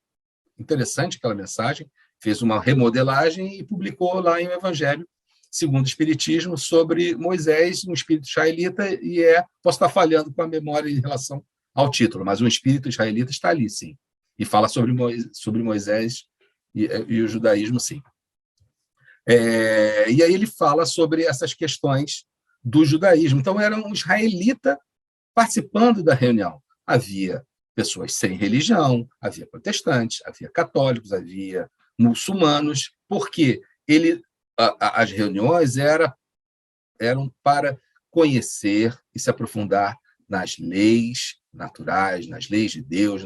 S2: interessante aquela mensagem, fez uma remodelagem e publicou lá em O Evangelho segundo o Espiritismo sobre Moisés, um espírito israelita, e posso estar falhando com a memória em relação ao título, mas um espírito israelita está ali, sim, e fala sobre Moisés e o judaísmo, sim. E aí ele fala sobre essas questões do judaísmo. Então, era um israelita participando da reunião. Havia pessoas sem religião, havia protestantes, havia católicos, havia muçulmanos, porque as reuniões eram para conhecer e se aprofundar nas leis naturais, nas leis de Deus,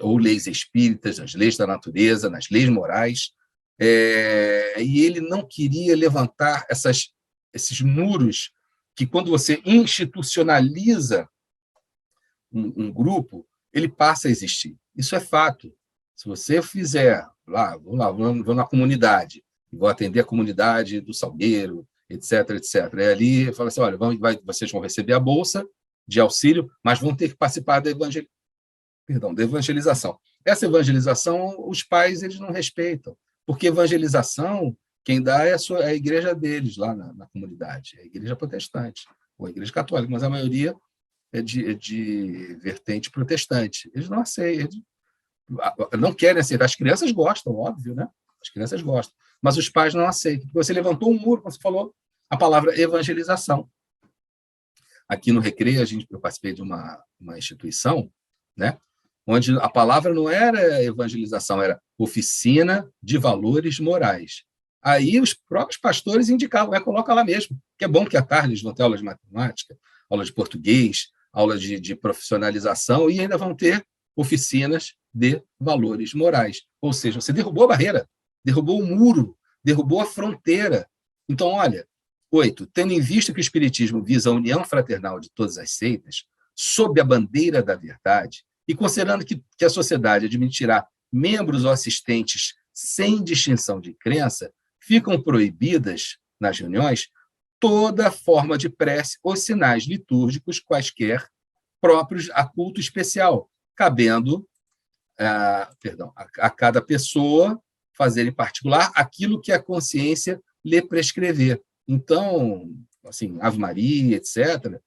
S2: ou leis espíritas, nas leis da natureza, nas leis morais. E ele não queria levantar esses muros que, quando você institucionaliza um grupo, ele passa a existir. Isso é fato. Se você fizer, vou na comunidade, vou atender a comunidade do Salgueiro, etc., etc. E ali fala assim, olha, vocês vão receber a bolsa de auxílio, mas vão ter que participar da evangelização. Essa evangelização, os pais eles não respeitam, porque evangelização, quem dá é a igreja deles lá na comunidade, é a igreja protestante, ou a igreja católica, mas a maioria é de vertente protestante. Eles não aceitam, não querem aceitar. As crianças gostam, óbvio, né? As crianças gostam, mas os pais não aceitam. Você levantou um muro, como você falou, a palavra evangelização. Aqui no Recreio, eu participei de uma instituição, né, onde a palavra não era evangelização, era oficina de valores morais. Aí os próprios pastores indicavam, coloca lá mesmo, que é bom que à tarde eles vão ter aula de matemática, aula de português, aula de profissionalização, e ainda vão ter oficinas de valores morais. Ou seja, você derrubou a barreira, derrubou o muro, derrubou a fronteira. Então, olha, 8. Tendo em vista que o Espiritismo visa a união fraternal de todas as seitas, sob a bandeira da verdade, e considerando que a sociedade admitirá membros ou assistentes sem distinção de crença, ficam proibidas, nas reuniões, toda forma de prece ou sinais litúrgicos quaisquer próprios a culto especial, cabendo a cada pessoa fazer em particular aquilo que a consciência lhe prescrever. Então, assim, Ave Maria, etc.,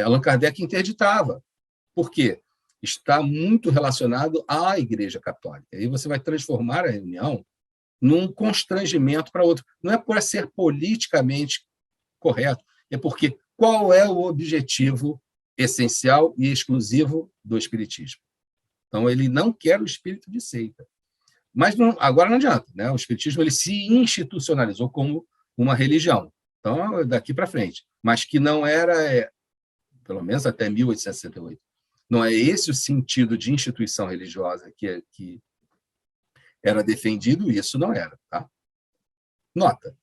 S2: Allan Kardec interditava. Por quê? Está muito relacionado à Igreja Católica. Aí você vai transformar a reunião num constrangimento para outro. Não é por ser politicamente correto, é porque qual é o objetivo essencial e exclusivo do Espiritismo? Então, ele não quer o espírito de seita. Mas agora não adianta, né? O Espiritismo ele se institucionalizou como uma religião. Então, daqui para frente. Mas que não era, pelo menos até 1868, não é esse o sentido de instituição religiosa que era defendido, isso não era. Tá? Nota,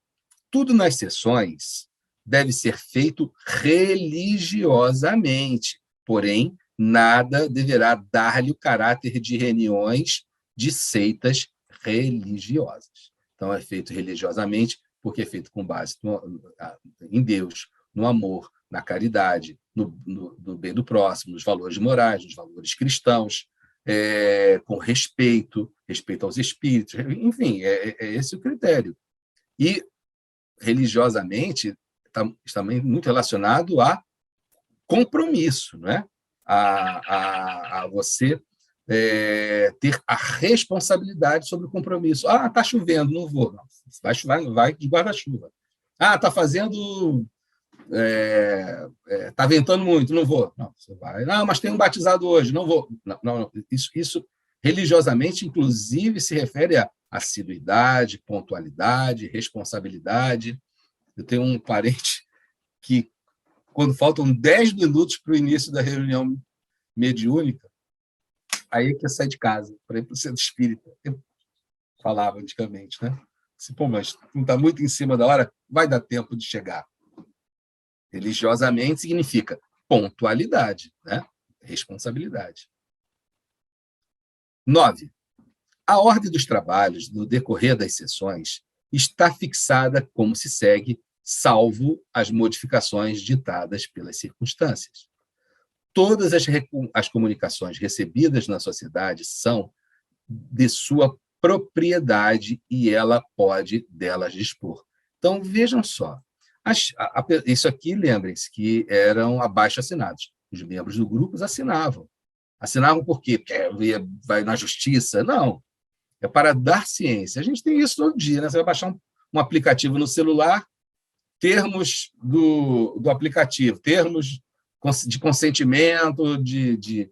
S2: tudo nas sessões deve ser feito religiosamente, porém, nada deverá dar-lhe o caráter de reuniões de seitas religiosas. Então, é feito religiosamente, porque é feito com base em Deus, no amor, na caridade, no bem do próximo, nos valores morais, nos valores cristãos, com respeito aos espíritos, enfim, é esse o critério. E, religiosamente, está também muito relacionado a compromisso, não é? A você ter a responsabilidade sobre o compromisso. Ah, está chovendo, não vou. Não, vai de guarda-chuva. Ah, está fazendo... Está ventando muito, não vou. Não, você vai. Não, mas tem um batizado hoje, não vou. Não. Isso religiosamente, inclusive, se refere a assiduidade, pontualidade, responsabilidade. Eu tenho um parente que, quando faltam 10 minutos para o início da reunião mediúnica, aí quer sair de casa para ir para o centro espírita. Eu falava antigamente, né? Assim, pô, mas não está muito em cima da hora, vai dar tempo de chegar. Religiosamente significa pontualidade, né? Responsabilidade. 9. A ordem dos trabalhos, no decorrer das sessões, está fixada como se segue, salvo as modificações ditadas pelas circunstâncias. Todas as comunicações recebidas na sociedade são de sua propriedade e ela pode delas dispor. Então, vejam só. Isso aqui, lembrem-se, que eram abaixo-assinados. Os membros do grupo assinavam. Assinavam por quê? Porque vai na justiça? Não. É para dar ciência. A gente tem isso todo dia, né? Você vai baixar um aplicativo no celular, termos do aplicativo, termos de consentimento, de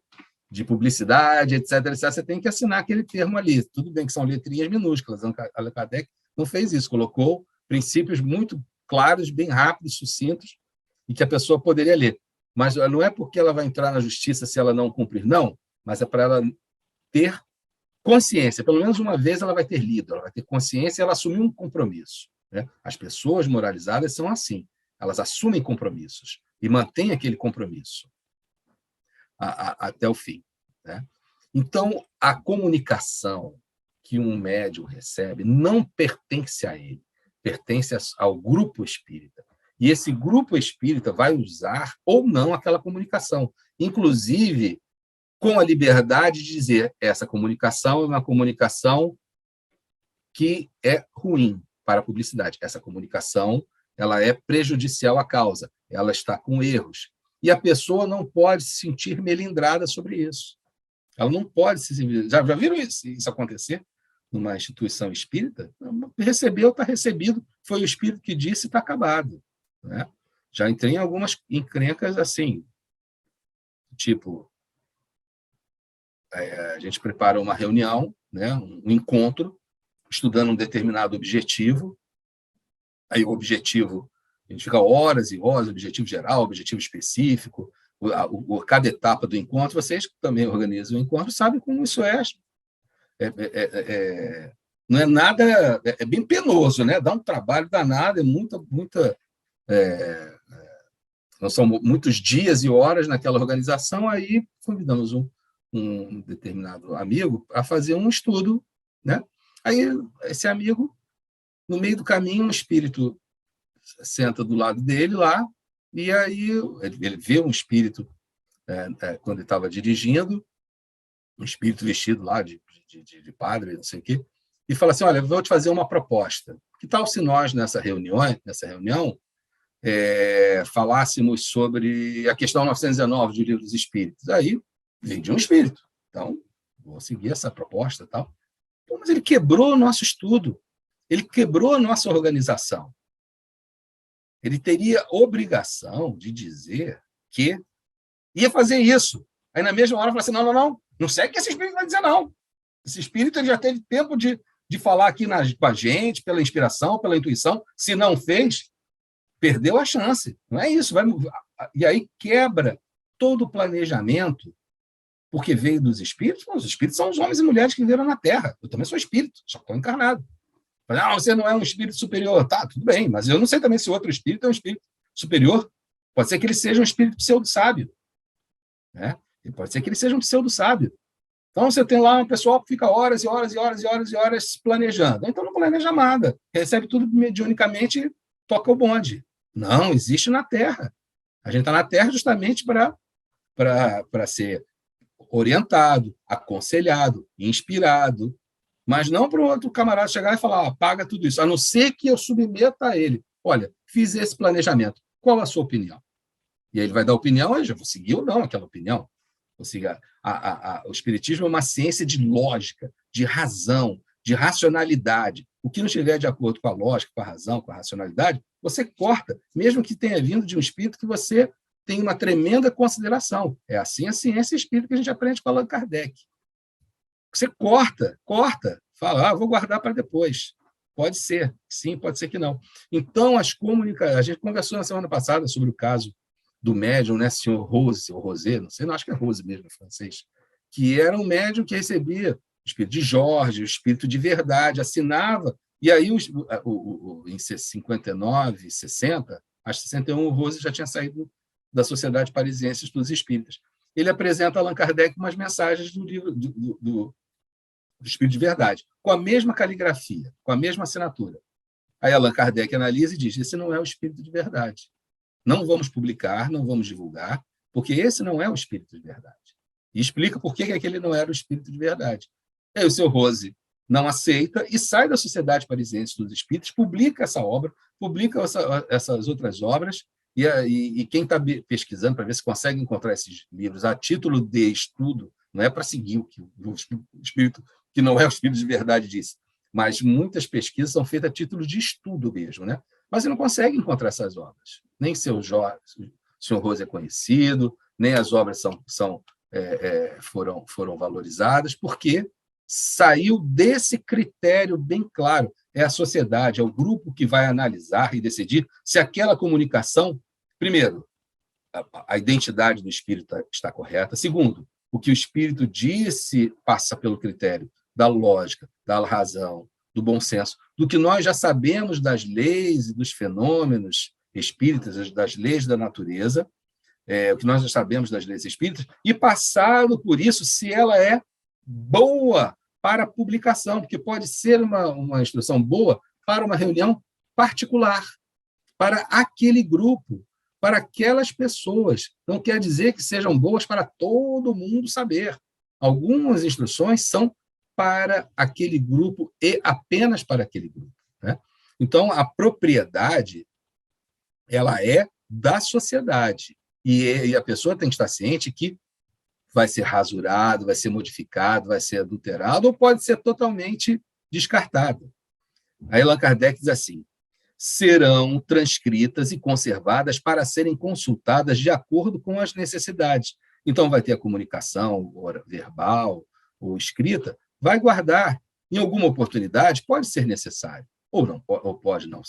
S2: publicidade, etc, etc. Você tem que assinar aquele termo ali. Tudo bem que são letrinhas minúsculas. Allan Kardec não fez isso. Colocou princípios muito claros, bem rápidos, sucintos, e que a pessoa poderia ler. Mas não é porque ela vai entrar na justiça se ela não cumprir, não, mas é para ela ter consciência. Pelo menos uma vez ela vai ter lido, ela vai ter consciência e ela assumir um compromisso, né? As pessoas moralizadas são assim, elas assumem compromissos e mantêm aquele compromisso até o fim, né? Então, a comunicação que um médium recebe não pertence a ele, pertence ao grupo espírita. E esse grupo espírita vai usar ou não aquela comunicação, inclusive com a liberdade de dizer essa comunicação é uma comunicação que é ruim para a publicidade. Essa comunicação ela é prejudicial à causa, ela está com erros. E a pessoa não pode se sentir melindrada sobre isso. Ela não pode se sentir... Já viram isso acontecer? Numa instituição espírita, recebeu, está recebido, foi o espírito que disse, está acabado, né? Já entrei em algumas encrencas assim, tipo, a gente prepara uma reunião, né, um encontro, estudando um determinado objetivo, aí o objetivo, a gente fica horas e horas, objetivo geral, objetivo específico, cada etapa do encontro, vocês que também organizam o encontro sabem como isso é. Não é nada, é bem penoso, né? Dá um trabalho danado, não são muitos dias e horas naquela organização. Aí convidamos um determinado amigo a fazer um estudo, né? Aí esse amigo, no meio do caminho, um espírito senta do lado dele lá, e aí ele vê um espírito quando ele estava dirigindo, um espírito vestido lá de padre, não sei o quê, e fala assim, olha, eu vou te fazer uma proposta. Que tal se nós, nessa reunião, falássemos sobre a questão 919 do Livro dos Espíritos? Aí vem de um espírito. Então, vou seguir essa proposta e tal. Então, mas ele quebrou o nosso estudo. Ele quebrou a nossa organização. Ele teria obrigação de dizer que ia fazer isso. Aí, na mesma hora, fala assim, não segue o que esse espírito vai dizer, não. Esse espírito ele já teve tempo de falar aqui com a gente, pela inspiração, pela intuição. Se não fez, perdeu a chance. Não é isso. E aí quebra todo o planejamento, porque veio dos espíritos. Os espíritos são os homens e mulheres que viveram na Terra. Eu também sou espírito, só estou encarnado. Você não é um espírito superior. Tá, tudo bem, mas eu não sei também se o outro espírito é um espírito superior. Pode ser que ele seja um espírito pseudo-sábio, né? E pode ser que ele seja um pseudo-sábio. Então, você tem lá um pessoal que fica horas e horas e horas e horas e horas planejando. Então, não planeja nada. Recebe tudo mediunicamente e toca o bonde. Não, existe na Terra. A gente está na Terra justamente para ser orientado, aconselhado, inspirado, mas não para o outro camarada chegar e falar, apaga tudo isso, a não ser que eu submeta a ele. Olha, fiz esse planejamento, qual a sua opinião? E aí ele vai dar opinião, eu já vou seguir ou não aquela opinião. Ou seja, o Espiritismo é uma ciência de lógica, de razão, de racionalidade. O que não estiver de acordo com a lógica, com a razão, com a racionalidade, você corta, mesmo que tenha vindo de um espírito que você tem uma tremenda consideração. É assim a ciência espírita que a gente aprende com Allan Kardec. Você corta, fala, vou guardar para depois. Pode ser, sim, pode ser que não. Então, as comunicações... A gente conversou na semana passada sobre o caso do médium, né, senhor Rose, ou Rosé, não sei, não, acho que é Rose mesmo, em francês, que era um médium que recebia o espírito de Jorge, o espírito de verdade, assinava, e aí, em 59, 60, acho que 61, o Rose já tinha saído da Sociedade Parisiense dos Espíritas. Ele apresenta a Allan Kardec umas mensagens do livro do Espírito de Verdade, com a mesma caligrafia, com a mesma assinatura. Aí Allan Kardec analisa e diz, esse não é o Espírito de Verdade. Não vamos publicar, não vamos divulgar, porque esse não é o Espírito de Verdade. E explica por que aquele não era o Espírito de Verdade. Aí o seu Rose não aceita e sai da Sociedade Parisiense dos Espíritos, publica essa obra, publica essas outras obras, e quem está pesquisando para ver se consegue encontrar esses livros a título de estudo, não é para seguir o que o Espírito, que não é o Espírito de Verdade, disse, mas muitas pesquisas são feitas a título de estudo mesmo, né? Mas você não consegue encontrar essas obras. Nem seu senhor Rose é conhecido, nem as obras foram valorizadas, porque saiu desse critério bem claro. É a sociedade, é o grupo que vai analisar e decidir se aquela comunicação, primeiro, a identidade do espírito está correta. Segundo, o que o espírito disse passa pelo critério da lógica, da razão, do bom senso, do que nós já sabemos das leis e dos fenômenos espíritas, das leis da natureza, o que nós já sabemos das leis espíritas, e passado por isso, se ela é boa para publicação, porque pode ser uma instrução boa para uma reunião particular, para aquele grupo, para aquelas pessoas. Não quer dizer que sejam boas para todo mundo saber. Algumas instruções são para aquele grupo e apenas para aquele grupo, né? Então, a propriedade ela é da sociedade, e a pessoa tem que estar ciente que vai ser rasurado, vai ser modificado, vai ser adulterado, ou pode ser totalmente descartado. Aí Allan Kardec diz assim, serão transcritas e conservadas para serem consultadas de acordo com as necessidades. Então, vai ter a comunicação verbal ou escrita, vai guardar. Em alguma oportunidade, pode ser necessário, ou não, ou pode não,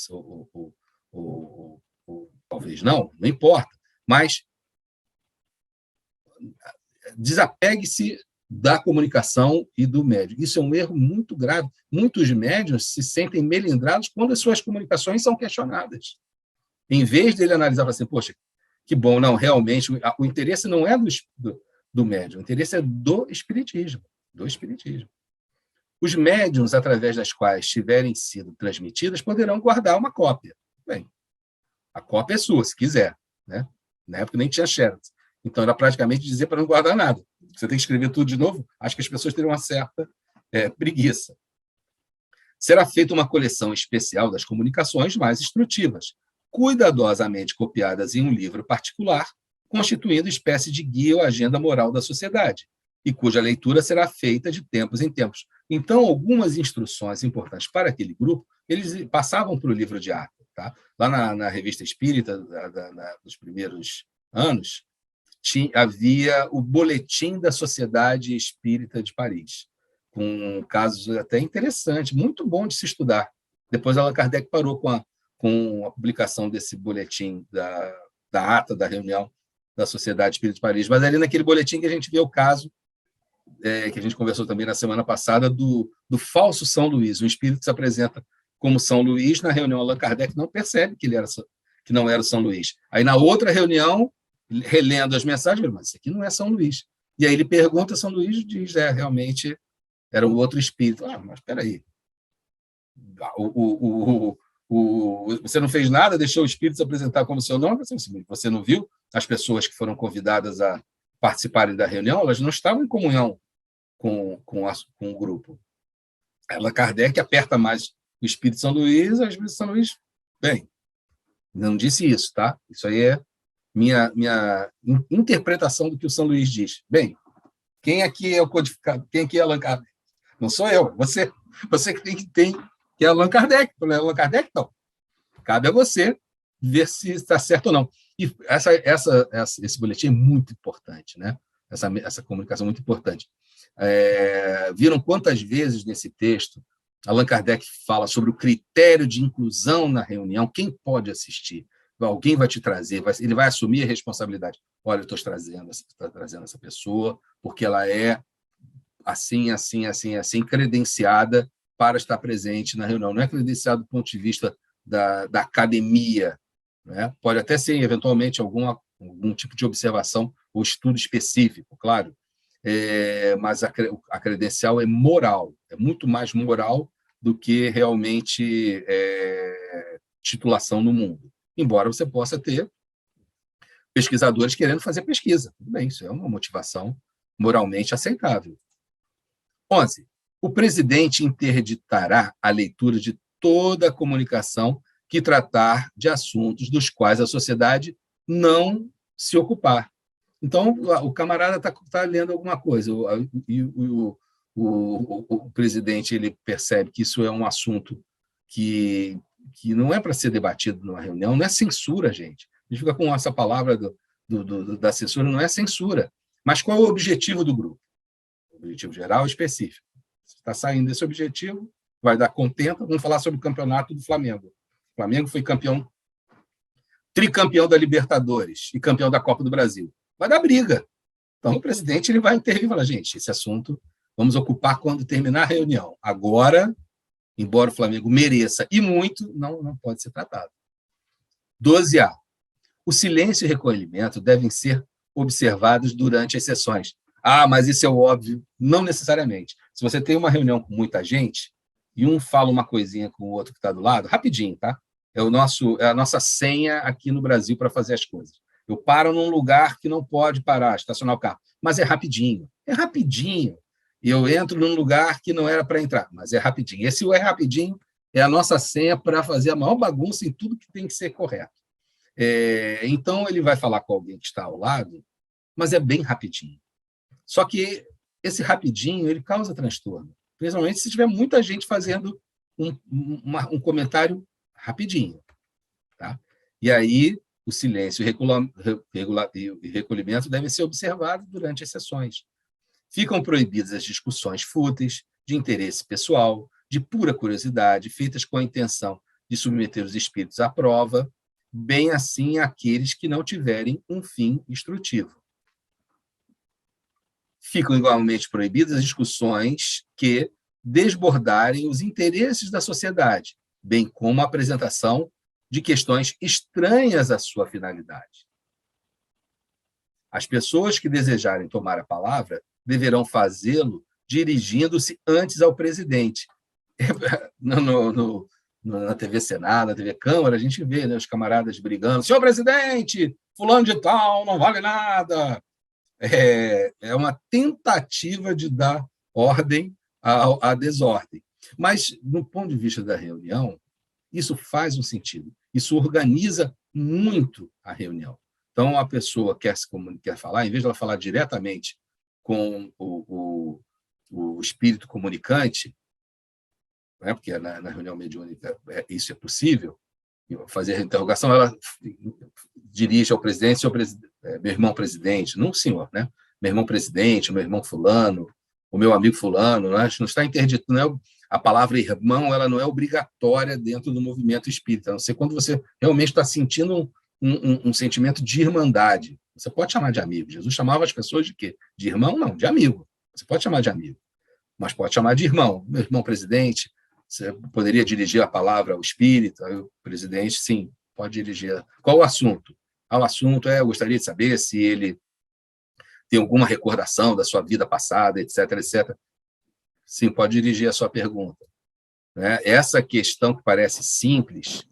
S2: ou talvez não importa, mas desapegue-se da comunicação e do médium. Isso é um erro muito grave. Muitos médiuns se sentem melindrados quando as suas comunicações são questionadas. Em vez dele analisar assim, poxa, que bom, não, realmente, o interesse não é do médium, o interesse é do espiritismo. Os médiuns, através das quais tiverem sido transmitidas, poderão guardar uma cópia. Bem, a cópia é sua, se quiser, né? Na época nem tinha xerox. Então, era praticamente dizer para não guardar nada. Você tem que escrever tudo de novo. Acho que as pessoas teriam uma certa preguiça. Será feita uma coleção especial das comunicações mais instrutivas, cuidadosamente copiadas em um livro particular, constituindo espécie de guia ou agenda moral da sociedade, e cuja leitura será feita de tempos em tempos. Então, algumas instruções importantes para aquele grupo, eles passavam para o livro de ata. Tá? Lá na Revista Espírita, dos primeiros anos, havia o Boletim da Sociedade Espírita de Paris, com casos até interessantes, muito bom de se estudar. Depois Allan Kardec parou com a publicação desse boletim da ata da reunião da Sociedade Espírita de Paris. Mas ali naquele boletim que a gente vê o caso, que a gente conversou também na semana passada, do falso São Luís, um espírito que se apresenta como São Luís, na reunião Allan Kardec não percebe que não era o São Luís. Aí, na outra reunião, relendo as mensagens, mas isso aqui não é São Luís. E aí ele pergunta, São Luís diz, realmente era um outro espírito. Mas espera aí. O Você não fez nada, deixou o espírito se apresentar como seu nome, você não viu as pessoas que foram convidadas a participarem da reunião, elas não estavam em comunhão com o grupo. Allan Kardec aperta mais o Espírito São Luís, o Espírito São Luís, bem, não disse isso, tá? Isso aí é minha interpretação do que o São Luís diz. Bem, quem aqui é o codificado? Quem aqui é Allan Kardec? Não sou eu, você que tem que é Allan Kardec. Allan Kardec, não. Cabe a você ver se está certo ou não. E esse boletim é muito importante, né? Essa comunicação é muito importante. Viram quantas vezes nesse texto Allan Kardec fala sobre o critério de inclusão na reunião, quem pode assistir? Alguém vai te trazer, ele vai assumir a responsabilidade. Olha, eu estou trazendo essa pessoa porque ela é assim, credenciada para estar presente na reunião. Não é credenciado do ponto de vista da academia, né? Pode até ser, eventualmente, algum tipo de observação ou estudo específico, claro, mas a credencial é moral, é muito mais moral do que realmente titulação no mundo. Embora você possa ter pesquisadores querendo fazer pesquisa. Tudo bem, isso é uma motivação moralmente aceitável. 11. O presidente interditará a leitura de toda a comunicação que tratar de assuntos dos quais a sociedade não se ocupar. Então, o camarada está lendo alguma coisa, e o presidente ele percebe que isso é um assunto que não é para ser debatido numa reunião, não é censura, gente. A gente fica com essa palavra da censura, não é censura. Mas qual é o objetivo do grupo? O objetivo geral e específico. Se está saindo desse objetivo, vai dar contento. Vamos falar sobre o campeonato do Flamengo. O Flamengo foi tricampeão da Libertadores e campeão da Copa do Brasil. Vai dar briga. Então, o presidente ele vai intervir e falar, gente, esse assunto vamos ocupar quando terminar a reunião. Agora, embora o Flamengo mereça e muito, não pode ser tratado. 12A. O silêncio e recolhimento devem ser observados durante as sessões. Mas isso é óbvio. Não necessariamente. Se você tem uma reunião com muita gente e um fala uma coisinha com o outro que está do lado, rapidinho, tá? É a nossa senha aqui no Brasil para fazer as coisas. Eu paro num lugar que não pode parar, estacionar o carro, mas é rapidinho. É rapidinho. E eu entro num lugar que não era para entrar, mas é rapidinho. Esse é rapidinho é a nossa senha para fazer a maior bagunça em tudo que tem que ser correto. Então, ele vai falar com alguém que está ao lado, mas é bem rapidinho. Só que esse rapidinho ele causa transtorno, principalmente se tiver muita gente fazendo um comentário rapidinho. Tá? E aí, o silêncio e recolhimento devem ser observados durante as sessões. Ficam proibidas as discussões fúteis, de interesse pessoal, de pura curiosidade, feitas com a intenção de submeter os espíritos à prova, bem assim aqueles que não tiverem um fim instrutivo. Ficam igualmente proibidas as discussões que desbordarem os interesses da sociedade, bem como a apresentação de questões estranhas à sua finalidade. As pessoas que desejarem tomar a palavra deverão fazê-lo dirigindo-se antes ao presidente. Na TV Senado, na TV Câmara, a gente vê, né, os camaradas brigando. Senhor presidente, fulano de tal não vale nada. É uma tentativa de dar ordem à desordem. Mas, no ponto de vista da reunião, isso faz um sentido. Isso organiza muito a reunião. Então, a pessoa quer falar, em vez de ela falar diretamente com o espírito comunicante, né, porque na reunião mediúnica isso é possível, fazer a interrogação, ela dirige ao presidente, meu irmão presidente, não o senhor, né? Meu irmão presidente, meu irmão fulano, o meu amigo fulano, né? Não está interdito, a palavra irmão ela não é obrigatória dentro do movimento espírita, a não ser quando você realmente está sentindo um sentimento de irmandade. Você pode chamar de amigo. Jesus chamava as pessoas de quê? De irmão? Não, de amigo. Você pode chamar de amigo, mas pode chamar de irmão. Meu irmão presidente, você poderia dirigir a palavra ao espírito, aí o presidente, sim, pode dirigir. Qual o assunto? O assunto eu gostaria de saber se ele tem alguma recordação da sua vida passada, etc, etc. Sim, pode dirigir a sua pergunta. né? Essa questão que parece simples,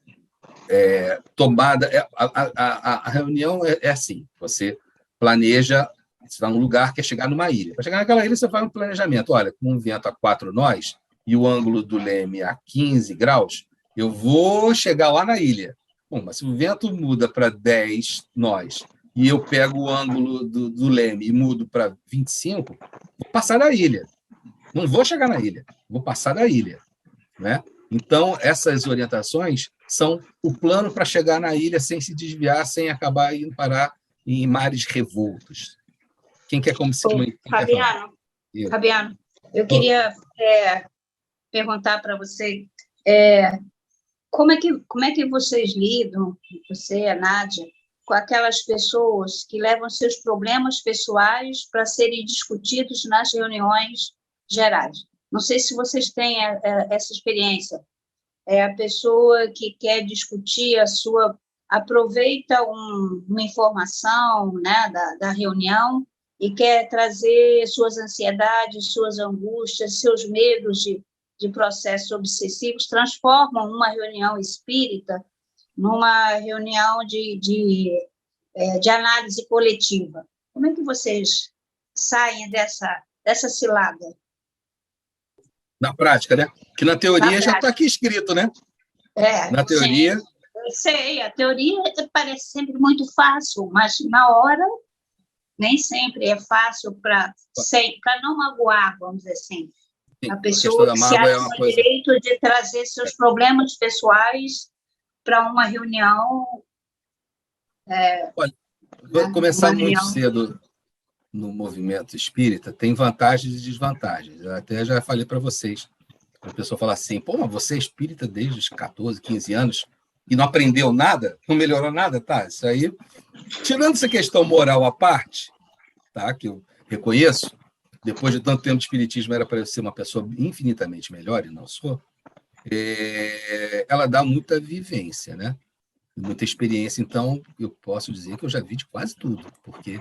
S2: tomada... A reunião é assim, você planeja, você está num lugar, quer chegar numa ilha. Para chegar naquela ilha, você faz um planejamento. Olha, com um vento a 4 nós e o ângulo do leme a 15 graus, eu vou chegar lá na ilha. Bom, mas se o vento muda para 10 nós e eu pego o ângulo do leme e mudo para 25, vou passar da ilha. Não vou chegar na ilha, vou passar da ilha, né? Então, essas orientações são o plano para chegar na ilha sem se desviar, sem acabar indo parar em mares revoltos. Quem quer como se...
S3: Fabiano, eu queria perguntar para você como é que vocês lidam, você e a Nádia, com aquelas pessoas que levam seus problemas pessoais para serem discutidos nas reuniões gerais. Não sei se vocês têm essa experiência. É a pessoa que quer discutir aproveita uma informação, né, da reunião e quer trazer suas ansiedades, suas angústias, seus medos de processos obsessivos, transformam uma reunião espírita numa reunião de análise coletiva. Como é que vocês saem dessa cilada?
S2: Na prática, né? Que na teoria já está aqui escrito, né? Na teoria...
S3: Sim, eu sei, a teoria parece sempre muito fácil, mas na hora nem sempre é fácil para não magoar, vamos dizer assim.
S2: Sim,
S3: a pessoa que se acha no direito de trazer seus problemas pessoais para uma reunião...
S2: Olha, vou começar muito cedo no movimento espírita, tem vantagens e desvantagens. Eu até já falei para vocês. A pessoa fala assim, pô, mas você é espírita desde os 14, 15 anos e não aprendeu nada? Não melhorou nada? Tá, isso aí... Tirando essa questão moral à parte, tá, que eu reconheço, depois de tanto tempo de espiritismo era para eu ser uma pessoa infinitamente melhor, e não sou, ela dá muita vivência, né? Muita experiência. Então, eu posso dizer que eu já vi de quase tudo, porque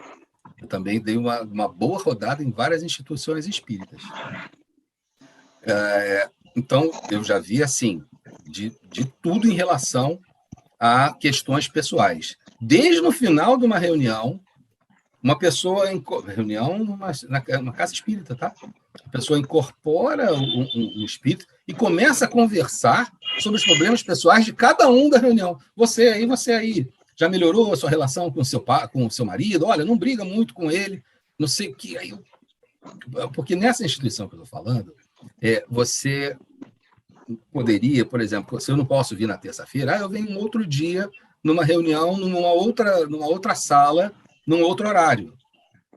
S2: eu também dei uma boa rodada em várias instituições espíritas. Então, eu já vi, assim, de tudo em relação a questões pessoais. Desde no final de uma reunião, uma pessoa... Reunião numa casa espírita, tá? A pessoa incorpora um espírito e começa a conversar sobre os problemas pessoais de cada um da reunião. Você aí, já melhorou a sua relação com o seu marido? Olha, não briga muito com ele, não sei o que. Porque nessa instituição que eu estou falando, você poderia, por exemplo, se eu não posso vir na terça-feira, eu venho um outro dia, numa reunião, numa outra sala, num outro horário.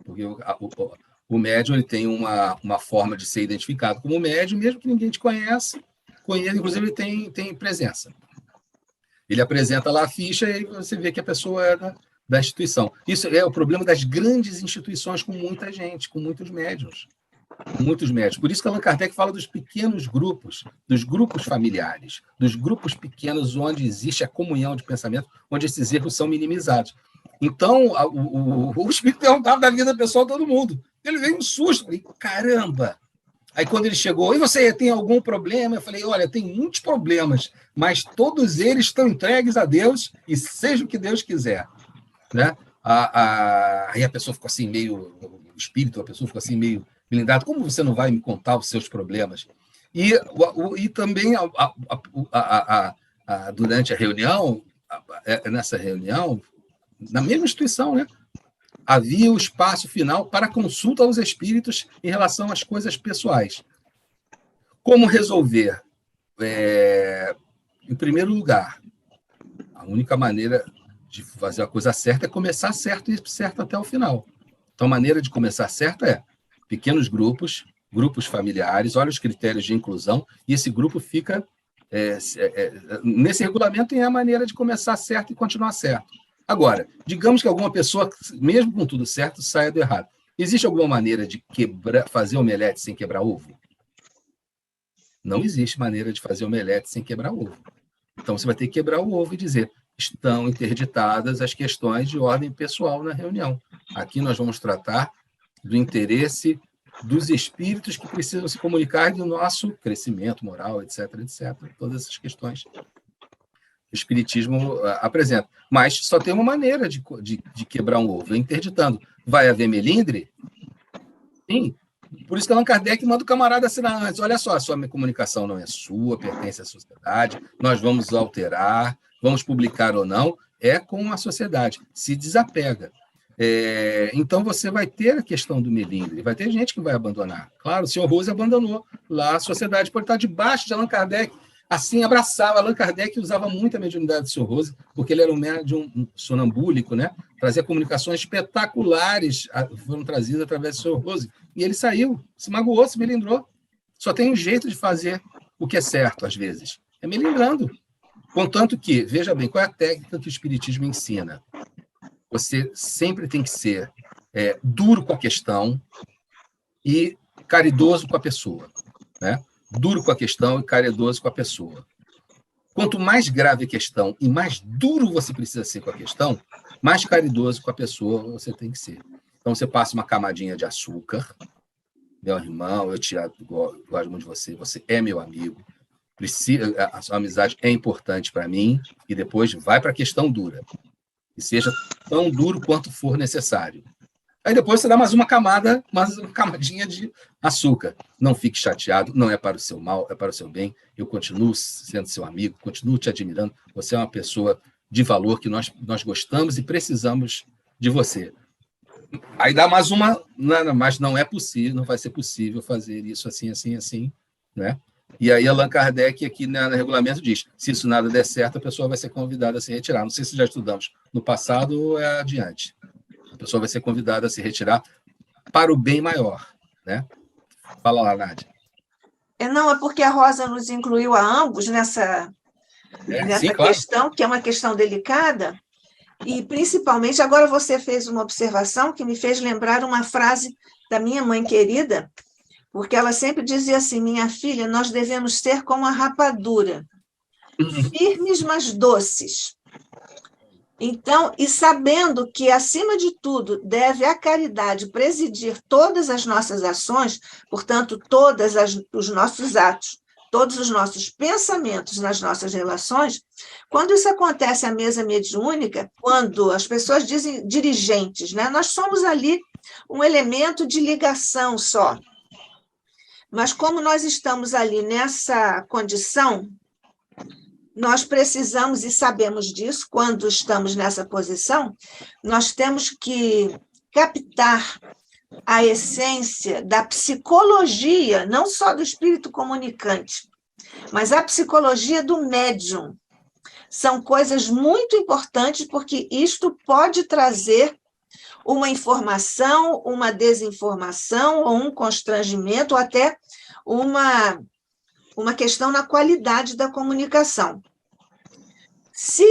S2: Porque o médium ele tem uma forma de ser identificado como médium, mesmo que ninguém te conhece, inclusive ele tem presença. Ele apresenta lá a ficha e você vê que a pessoa é da instituição. Isso é o problema das grandes instituições com muita gente, com muitos médiuns. Por isso que Allan Kardec fala dos pequenos grupos, dos grupos familiares, dos grupos pequenos onde existe a comunhão de pensamento, onde esses erros são minimizados. Então, o espírito perguntava da vida pessoal de todo mundo. Ele veio um susto. Falei, caramba! Aí, quando ele chegou, e você tem algum problema? Eu falei, olha, tem muitos problemas, mas todos eles estão entregues a Deus e seja o que Deus quiser. Né? Aí a pessoa ficou assim, a pessoa ficou assim, meio blindada. Como você não vai me contar os seus problemas? E também, durante a reunião, nessa reunião, na mesma instituição, né? Havia o espaço final para consulta aos espíritos em relação às coisas pessoais. Como resolver? Em primeiro lugar, a única maneira de fazer a coisa certa é começar certo e certo até o final. Então, a maneira de começar certo é pequenos grupos familiares, olha os critérios de inclusão, e esse grupo fica... nesse regulamento tem a maneira de começar certo e continuar certo. Agora, digamos que alguma pessoa, mesmo com tudo certo, saia do errado. Existe alguma maneira de fazer omelete sem quebrar ovo? Não existe maneira de fazer omelete sem quebrar ovo. Então, você vai ter que quebrar o ovo e dizer, estão interditadas as questões de ordem pessoal na reunião. Aqui nós vamos tratar do interesse dos espíritos que precisam se comunicar do nosso crescimento moral, etc., etc., todas essas questões que o Espiritismo apresenta. Mas só tem uma maneira de quebrar um ovo, interditando. Vai haver melindre? Sim. Por isso que Allan Kardec manda o camarada assinar antes. Olha só, a sua comunicação não é sua, pertence à sociedade, nós vamos alterar, vamos publicar ou não, é com a sociedade. Se desapega. Então, você vai ter a questão do melindre, vai ter gente que vai abandonar. Claro, o senhor Rose abandonou. Lá a sociedade pode estar debaixo de Allan Kardec, assim, abraçava. Allan Kardec usava muito a mediunidade do senhor Rose, porque ele era um médium sonambúlico, né? Trazia comunicações espetaculares, foram trazidas através do senhor Rose. E ele saiu, se magoou, se melindrou. Só tem um jeito de fazer o que é certo, às vezes. É melindrando. Contanto que, veja bem, qual é a técnica que o Espiritismo ensina? Você sempre tem que ser duro com a questão e caridoso com a pessoa, né? Duro com a questão e caridoso com a pessoa. Quanto mais grave a questão e mais duro você precisa ser com a questão, mais caridoso com a pessoa você tem que ser. Então, você passa uma camadinha de açúcar. Meu irmão, eu gosto muito de você, você é meu amigo, a sua amizade é importante para mim, e depois vai para a questão dura. E seja tão duro quanto for necessário. Aí depois você dá mais uma camadinha de açúcar. Não fique chateado, não é para o seu mal, é para o seu bem. Eu continuo sendo seu amigo, continuo te admirando. Você é uma pessoa de valor que nós gostamos e precisamos de você. Aí dá mais uma, mas não é possível, não vai ser possível fazer isso assim, assim, assim, né? E aí Allan Kardec aqui no regulamento diz, se isso nada der certo, a pessoa vai ser convidada a se retirar. Não sei se já estudamos no passado ou adiante. A pessoa vai ser convidada a se retirar para o bem maior, né? Fala lá, Nádia.
S1: Não, é porque a Rosa nos incluiu a ambos nessa
S2: sim, claro.
S1: questão, que é uma questão delicada, e principalmente, agora você fez uma observação que me fez lembrar uma frase da minha mãe querida, porque ela sempre dizia assim, minha filha, nós devemos ser como a rapadura, firmes, mas doces. Então, e sabendo que, acima de tudo, deve a caridade presidir todas as nossas ações, portanto, todos os nossos atos, todos os nossos pensamentos nas nossas relações, quando isso acontece à mesa mediúnica, quando as pessoas dizem dirigentes, né? Nós somos ali um elemento de ligação só. Mas como nós estamos ali nessa condição, nós precisamos, e sabemos disso, quando estamos nessa posição, nós temos que captar a essência da psicologia, não só do espírito comunicante, mas a psicologia do médium. São coisas muito importantes, porque isto pode trazer uma informação, uma desinformação, ou um constrangimento, ou até uma questão na qualidade da comunicação. Se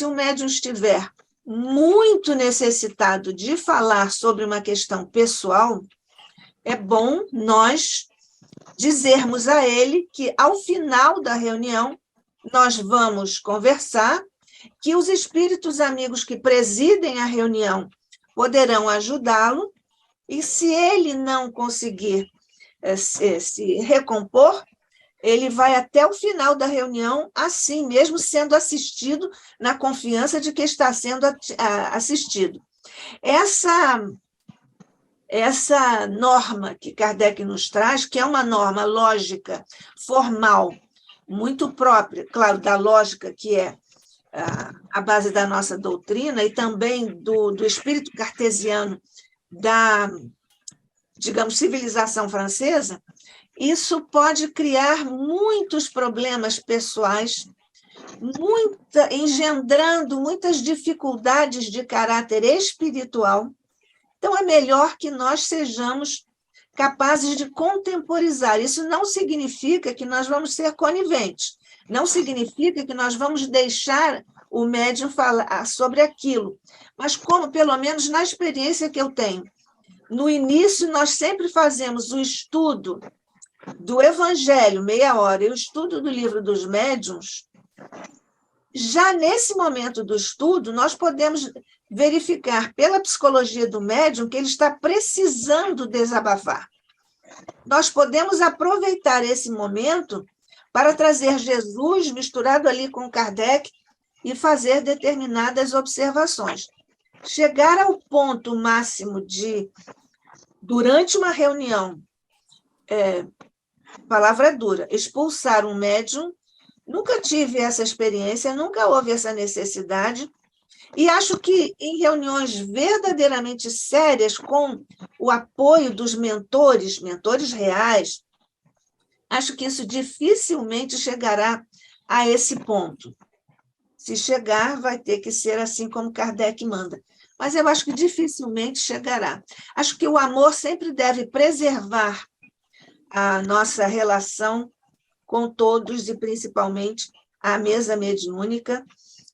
S1: o médium estiver muito necessitado de falar sobre uma questão pessoal, é bom nós dizermos a ele que, ao final da reunião, nós vamos conversar, que os espíritos amigos que presidem a reunião poderão ajudá-lo, e se ele não conseguir se recompor, ele vai até o final da reunião, assim, mesmo sendo assistido, na confiança de que está sendo assistido. Essa norma que Kardec nos traz, que é uma norma lógica, formal, muito própria, claro, da lógica que é a base da nossa doutrina, e também do espírito cartesiano da, digamos, civilização francesa, isso pode criar muitos problemas pessoais, engendrando muitas dificuldades de caráter espiritual. Então, é melhor que nós sejamos capazes de contemporizar. Isso não significa que nós vamos ser coniventes, não significa que nós vamos deixar o médium falar sobre aquilo, mas como, pelo menos na experiência que eu tenho, no início nós sempre fazemos o estudo do Evangelho, meia hora, e o estudo do Livro dos Médiuns. Já nesse momento do estudo, nós podemos verificar pela psicologia do médium que ele está precisando desabafar. Nós podemos aproveitar esse momento para trazer Jesus misturado ali com Kardec e fazer determinadas observações. Chegar ao ponto máximo de, durante uma reunião, palavra dura, expulsar um médium, nunca tive essa experiência, nunca houve essa necessidade, e acho que em reuniões verdadeiramente sérias, com o apoio dos mentores reais, acho que isso dificilmente chegará a esse ponto. Se chegar, vai ter que ser assim como Kardec manda. Mas eu acho que dificilmente chegará. Acho que o amor sempre deve preservar a nossa relação com todos, e principalmente a mesa mediúnica,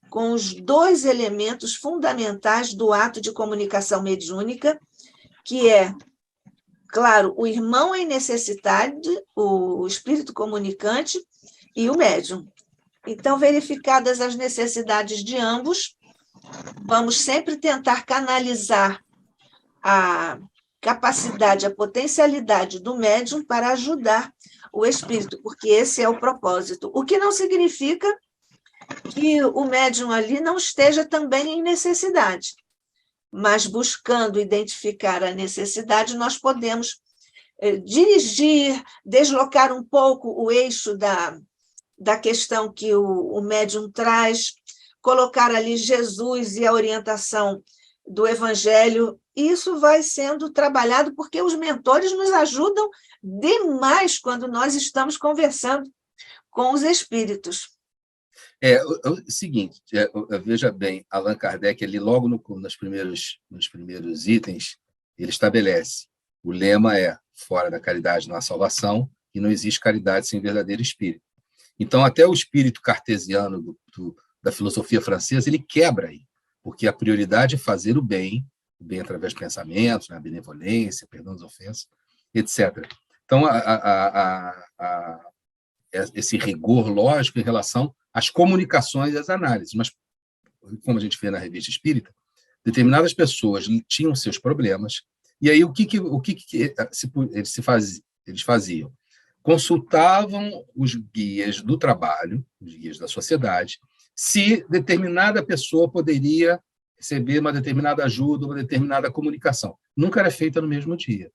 S1: com os dois elementos fundamentais do ato de comunicação mediúnica, que é, claro, o irmão em necessidade, o espírito comunicante e o médium. Então, verificadas as necessidades de ambos, vamos sempre tentar canalizar a capacidade, a potencialidade do médium para ajudar o espírito, porque esse é o propósito. O que não significa que o médium ali não esteja também em necessidade, mas buscando identificar a necessidade, nós podemos dirigir, deslocar um pouco o eixo da questão que o médium traz, colocar ali Jesus e a orientação do Evangelho. Isso vai sendo trabalhado porque os mentores nos ajudam demais quando nós estamos conversando com os espíritos.
S2: É o seguinte, veja bem, Allan Kardec, ele logo nos primeiros itens, ele estabelece, o lema é: fora da caridade não há salvação, e não existe caridade sem verdadeiro espírito. Então, até o espírito cartesiano da filosofia francesa, ele quebra aí, porque a prioridade é fazer o bem através de pensamentos, né, benevolência, perdão das ofensas, etc. Então, esse rigor lógico em relação às comunicações e às análises. Mas, como a gente vê na Revista Espírita, determinadas pessoas tinham seus problemas, e aí o que eles faziam? Consultavam os guias do trabalho, os guias da sociedade, se determinada pessoa poderia receber uma determinada ajuda, uma determinada comunicação. Nunca era feita no mesmo dia.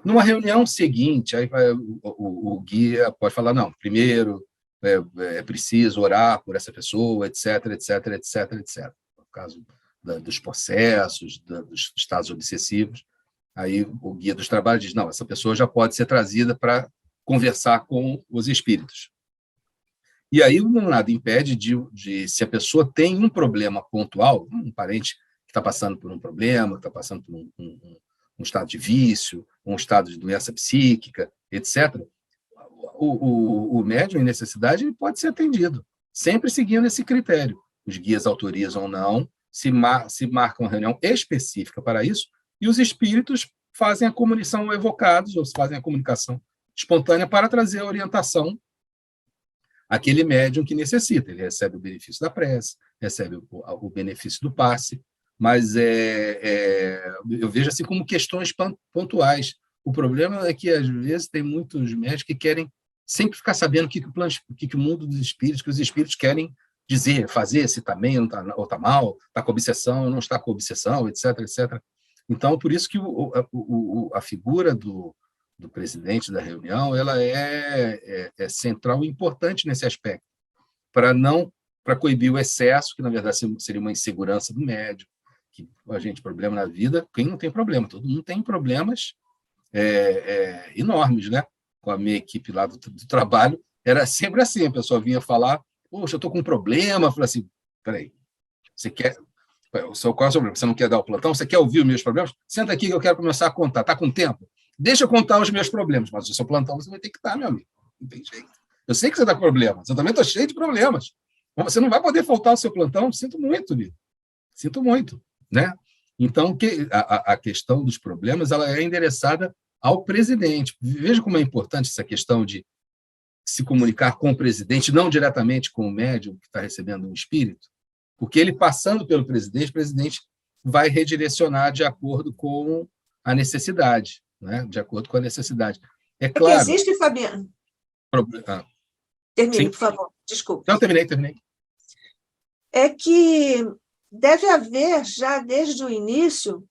S2: Numa reunião seguinte, aí o guia pode falar: não, primeiro é preciso orar por essa pessoa, etc, etc, etc, etc. No caso dos processos, dos estados obsessivos, aí o guia dos trabalhos diz: não, essa pessoa já pode ser trazida para conversar com os espíritos. E aí nada impede de, se a pessoa tem um problema pontual, um parente que está passando por um problema, está passando por um estado de vício, um estado de doença psíquica, etc., o médium em necessidade pode ser atendido, sempre seguindo esse critério. Os guias autorizam ou não, se marca uma reunião específica para isso, e os espíritos fazem a comunicação evocados, ou fazem a comunicação espontânea para trazer a orientação àquele médium que necessita. Ele recebe o benefício da prece, recebe o benefício do passe, mas eu vejo assim como questões pontuais. O problema é que, às vezes, tem muitos médicos que querem sempre ficar sabendo o que o mundo dos espíritos, que os espíritos querem dizer, fazer, se está bem ou está mal, está com obsessão ou não está com obsessão, etc, etc. Então, por isso que a figura do presidente da reunião, ela é central e importante nesse aspecto, para coibir o excesso, que, na verdade, seria uma insegurança do médico, que a gente, problema na vida, quem não tem problema? Todo mundo tem problemas enormes, né? Com a minha equipe lá do trabalho, era sempre assim, a pessoa vinha falar: poxa, eu estou com um problema. Eu falei assim: peraí, você quer... Qual é o seu problema? Você não quer dar o plantão? Você quer ouvir os meus problemas? Senta aqui que eu quero começar a contar. Está com tempo? Deixa eu contar os meus problemas. Mas o seu plantão você vai ter que estar, meu amigo. Não tem jeito. Eu sei que você está com problemas. Eu também estou cheio de problemas. Você não vai poder faltar ao seu plantão. Sinto muito, Lito. Sinto muito, né? Então, a questão dos problemas, ela é endereçada ao presidente. Veja como é importante essa questão de se comunicar com o presidente, não diretamente com o médium que está recebendo um espírito, porque ele, passando pelo presidente, o presidente vai redirecionar de acordo com a necessidade, né? De acordo com a necessidade. É
S1: que
S2: claro...
S1: existe, Fabiano. Termine,
S2: sim.
S1: por favor. Desculpe.
S2: Não, terminei.
S1: É que deve haver, já desde o início,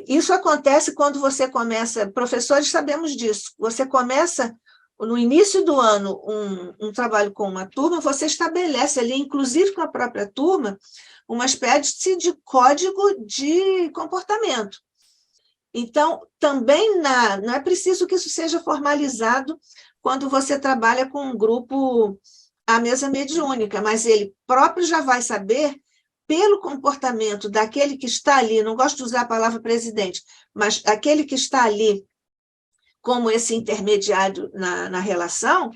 S1: isso acontece quando você começa, professores sabemos disso, você começa, no início do ano, um trabalho com uma turma, você estabelece ali, inclusive com a própria turma, uma espécie de código de comportamento. Então, também não é preciso que isso seja formalizado quando você trabalha com um grupo à mesa mediúnica, mas ele próprio já vai saber, pelo comportamento daquele que está ali, não gosto de usar a palavra presidente, mas aquele que está ali como esse intermediário na relação,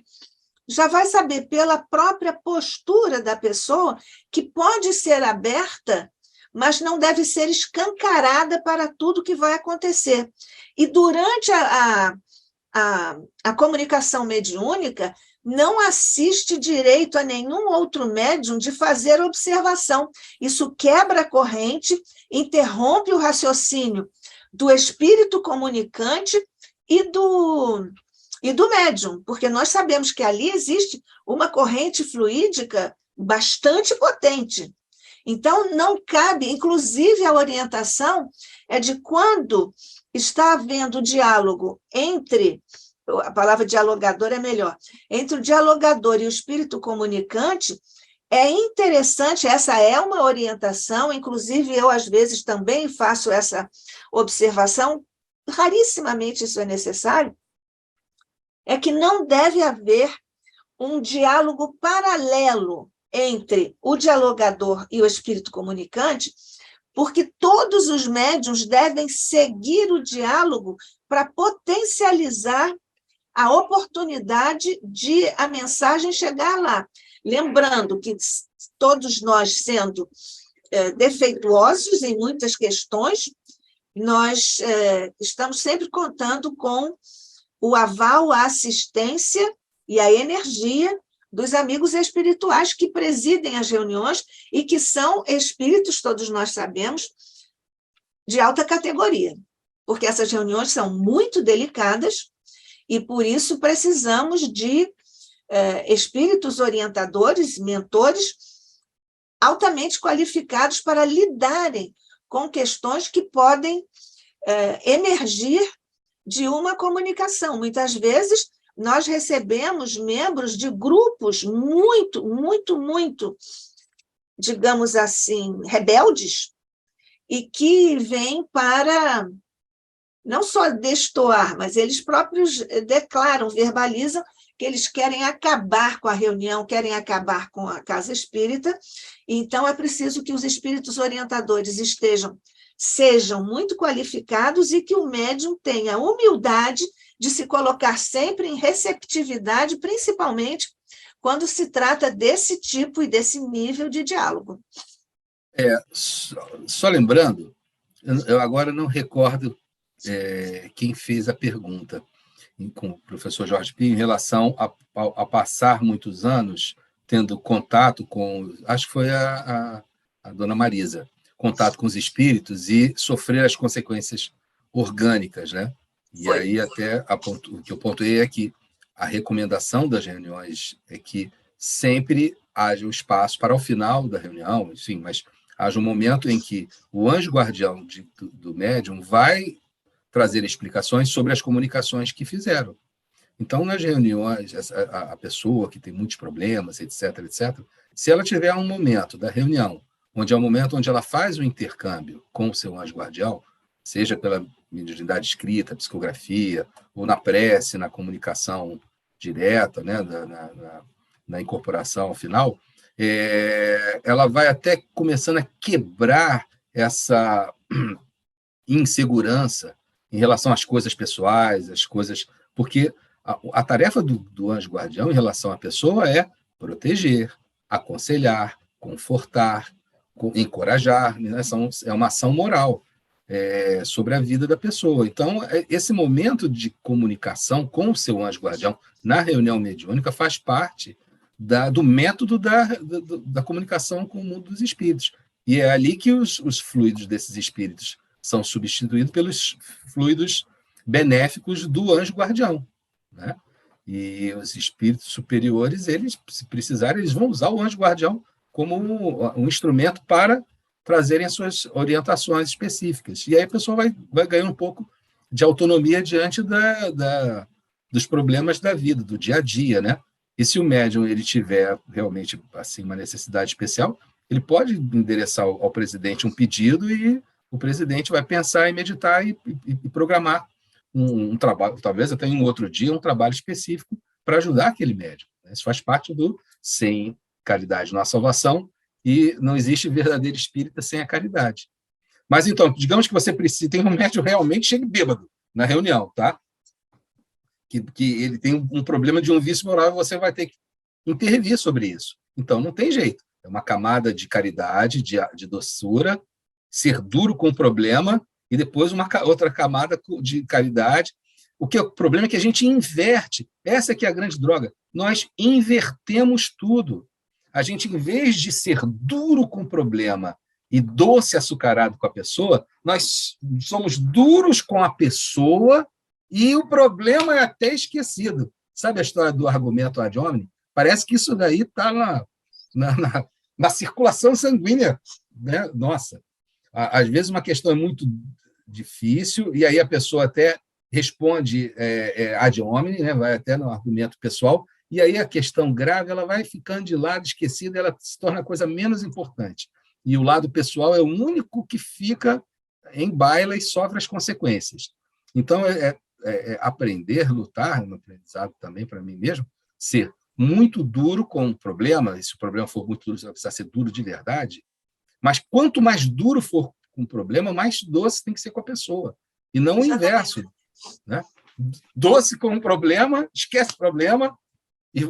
S1: já vai saber pela própria postura da pessoa que pode ser aberta, mas não deve ser escancarada para tudo que vai acontecer. E durante a comunicação mediúnica, não assiste direito a nenhum outro médium de fazer observação. Isso quebra a corrente, interrompe o raciocínio do espírito comunicante e do médium, porque nós sabemos que ali existe uma corrente fluídica bastante potente. Então, não cabe, inclusive a orientação é de quando está havendo diálogo entre, a palavra dialogador é melhor, entre o dialogador e o espírito comunicante, é interessante, essa é uma orientação, inclusive eu, às vezes, também faço essa observação, rarissimamente isso é necessário, é que não deve haver um diálogo paralelo entre o dialogador e o espírito comunicante, porque todos os médiuns devem seguir o diálogo para potencializar a oportunidade de a mensagem chegar lá. Lembrando que todos nós, sendo defeituosos em muitas questões, nós estamos sempre contando com o aval, a assistência e a energia dos amigos espirituais que presidem as reuniões e que são espíritos, todos nós sabemos, de alta categoria, porque essas reuniões são muito delicadas e, por isso, precisamos de espíritos orientadores, mentores, altamente qualificados para lidarem com questões que podem emergir de uma comunicação. Muitas vezes, nós recebemos membros de grupos muito, digamos assim, rebeldes, e que vêm para não só destoar, mas eles próprios declaram, verbalizam que eles querem acabar com a reunião, querem acabar com a casa espírita. Então, é preciso que os espíritos orientadores sejam muito qualificados e que o médium tenha humildade de se colocar sempre em receptividade, principalmente quando se trata desse tipo e desse nível de diálogo.
S2: Só lembrando, eu agora não recordo quem fez a pergunta com o professor Jorge Pinho em relação a passar muitos anos tendo contato com, acho que foi a dona Marisa, contato com os espíritos e sofrer as consequências orgânicas, né? E foi. Aí até o que eu pontuei é que a recomendação das reuniões é que sempre haja um espaço para ao final da reunião, enfim, mas haja um momento em que o anjo guardião do médium vai trazer explicações sobre as comunicações que fizeram. Então, nas reuniões, a pessoa que tem muitos problemas, etc., se ela tiver um momento da reunião, onde é o momento onde ela faz o intercâmbio com o seu anjo guardião, seja pela mediunidade escrita, psicografia, ou na prece, na comunicação direta, né, na incorporação ao final, ela vai até começando a quebrar essa insegurança em relação às coisas pessoais, às coisas... Porque a tarefa do anjo guardião em relação à pessoa é proteger, aconselhar, confortar, encorajar, né? É uma ação moral sobre a vida da pessoa. Então, esse momento de comunicação com o seu anjo guardião na reunião mediúnica faz parte do método da comunicação com o mundo dos espíritos. E é ali que os fluidos desses espíritos são substituídos pelos fluidos benéficos do anjo guardião, né? E os espíritos superiores, eles, se precisarem, eles vão usar o anjo guardião como um instrumento para trazerem as suas orientações específicas. E aí a pessoa vai ganhar um pouco de autonomia diante dos problemas da vida, do dia a dia, né? E se o médium ele tiver realmente assim uma necessidade especial, ele pode endereçar ao presidente um pedido e o presidente vai pensar e meditar e programar um trabalho, talvez até em um outro dia, um trabalho específico para ajudar aquele médium. Isso faz parte do sem caridade não há salvação, e não existe verdadeiro espírita sem a caridade. Mas então, digamos que você precisa, tem um médium realmente chegue bêbado na reunião, tá? Que ele tem um problema de um vício moral e você vai ter que intervir sobre isso. Então, não tem jeito. É uma camada de caridade, de doçura, ser duro com o problema, e depois uma outra camada de caridade. O problema é que a gente inverte. Essa que é a grande droga. Nós invertemos tudo. A gente, em vez de ser duro com o problema e doce açucarado com a pessoa, nós somos duros com a pessoa e o problema é até esquecido. Sabe a história do argumento ad hominem? Parece que isso daí está na circulação sanguínea, né? Nossa, às vezes uma questão é muito difícil e aí a pessoa até responde ad hominem, né? Vai até no argumento pessoal, e aí a questão grave ela vai ficando de lado, esquecida, ela se torna a coisa menos importante. E o lado pessoal é o único que fica em baila e sofre as consequências. Então, aprender, lutar, no aprendizado também para mim mesmo, ser muito duro com o problema, e se o problema for muito duro, você vai precisar ser duro de verdade, mas quanto mais duro for com o problema, mais doce tem que ser com a pessoa, e não o inverso, né? Doce com o problema, esquece o problema, e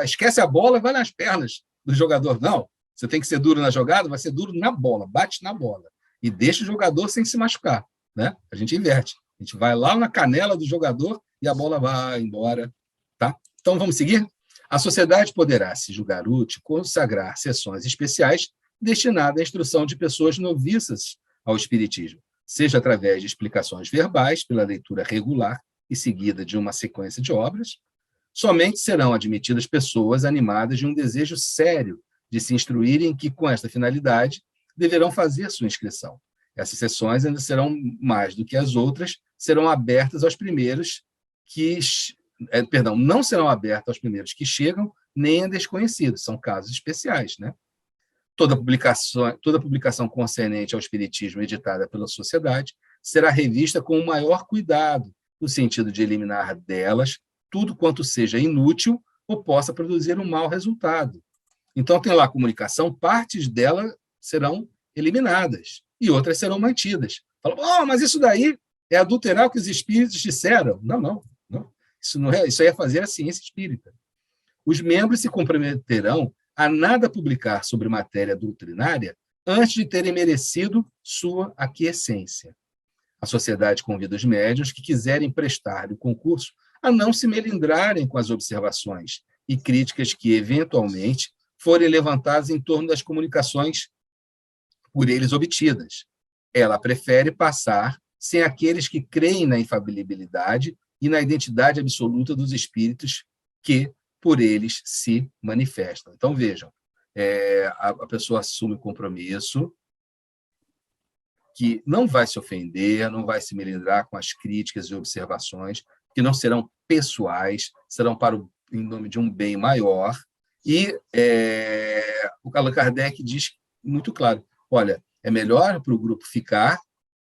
S2: esquece a bola e vai nas pernas do jogador. Não, você tem que ser duro na jogada, vai ser duro na bola, bate na bola, e deixa o jogador sem se machucar, né? A gente inverte. A gente vai lá na canela do jogador e a bola vai embora. Tá? Então, vamos seguir? A sociedade poderá, se julgar útil, consagrar sessões especiais destinadas à instrução de pessoas noviças ao espiritismo, seja através de explicações verbais, pela leitura regular e seguida de uma sequência de obras. Somente serão admitidas pessoas animadas de um desejo sério de se instruírem que, com esta finalidade, deverão fazer sua inscrição. Essas sessões ainda serão, mais do que as outras, serão abertas aos primeiros que... não serão abertas aos primeiros que chegam, nem a desconhecidos, são casos especiais, né? Toda publicação concernente ao espiritismo editada pela sociedade será revista com o maior cuidado, no sentido de eliminar delas tudo quanto seja inútil ou possa produzir um mau resultado. Então, tem lá a comunicação, partes dela serão eliminadas e outras serão mantidas. Fala, mas isso daí é adulterar o que os espíritos disseram. Não. Isso não é, isso aí é fazer a ciência espírita. Os membros se comprometerão a nada publicar sobre matéria doutrinária antes de terem merecido sua aquiescência. A sociedade convida os médiuns que quiserem prestar-lhe o concurso a não se melindrarem com as observações e críticas que, eventualmente, forem levantadas em torno das comunicações por eles obtidas. Ela prefere passar sem aqueles que creem na infalibilidade e na identidade absoluta dos espíritos que, por eles, se manifestam. Então, vejam, a pessoa assume o compromisso que não vai se ofender, não vai se melindrar com as críticas e observações, que não serão pessoais, serão em nome de um bem maior. E o Allan Kardec diz muito claro, olha, é melhor para o grupo ficar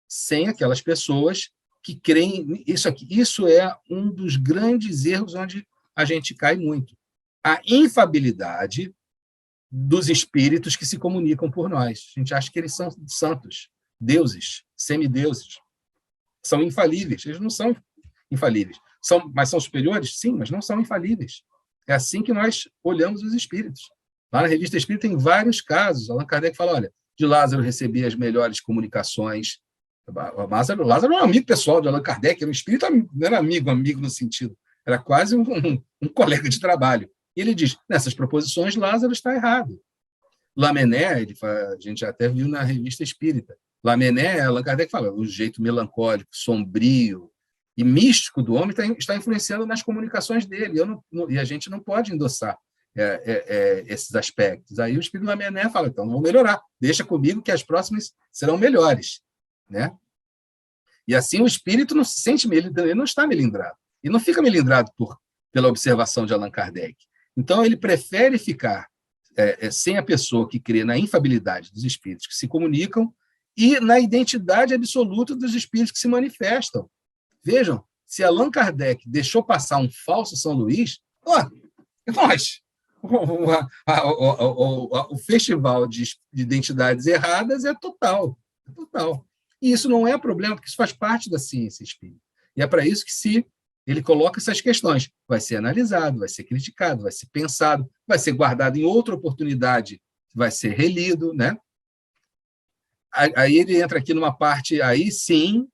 S2: sem aquelas pessoas que creem isso aqui. Isso é um dos grandes erros onde a gente cai muito. A infabilidade dos espíritos que se comunicam por nós. A gente acha que eles são santos, deuses, semideuses. São infalíveis. Eles não são infalíveis. Mas são superiores? Sim, mas não são infalíveis. É assim que nós olhamos os espíritos. Lá na Revista Espírita tem vários casos. Allan Kardec fala, olha, de Lázaro recebia as melhores comunicações. Lázaro era um amigo pessoal de Allan Kardec, era um espírito, não era amigo no sentido, era quase um colega de trabalho. E ele diz, nessas proposições, Lázaro está errado. Lamennais, a gente já até viu na Revista Espírita, Lamennais, Allan Kardec fala, o jeito melancólico, sombrio e místico do homem está influenciando nas comunicações dele, e a gente não pode endossar esses aspectos. Aí o Espírito Lamennais fala, então, vamos melhorar, deixa comigo que as próximas serão melhores, né? E assim o espírito não se sente melindrado, ele não está melindrado, e não fica melindrado pela observação de Allan Kardec. Então, ele prefere ficar sem a pessoa que crê na infabilidade dos espíritos que se comunicam e na identidade absoluta dos espíritos que se manifestam. Vejam, se Allan Kardec deixou passar um falso São Luís, o festival de identidades erradas é total. Total. E isso não é problema, porque isso faz parte da ciência espírita. E é para isso que ele coloca essas questões. Vai ser analisado, vai ser criticado, vai ser pensado, vai ser guardado em outra oportunidade, vai ser relido, né? Aí ele entra aqui numa parte, aí sim,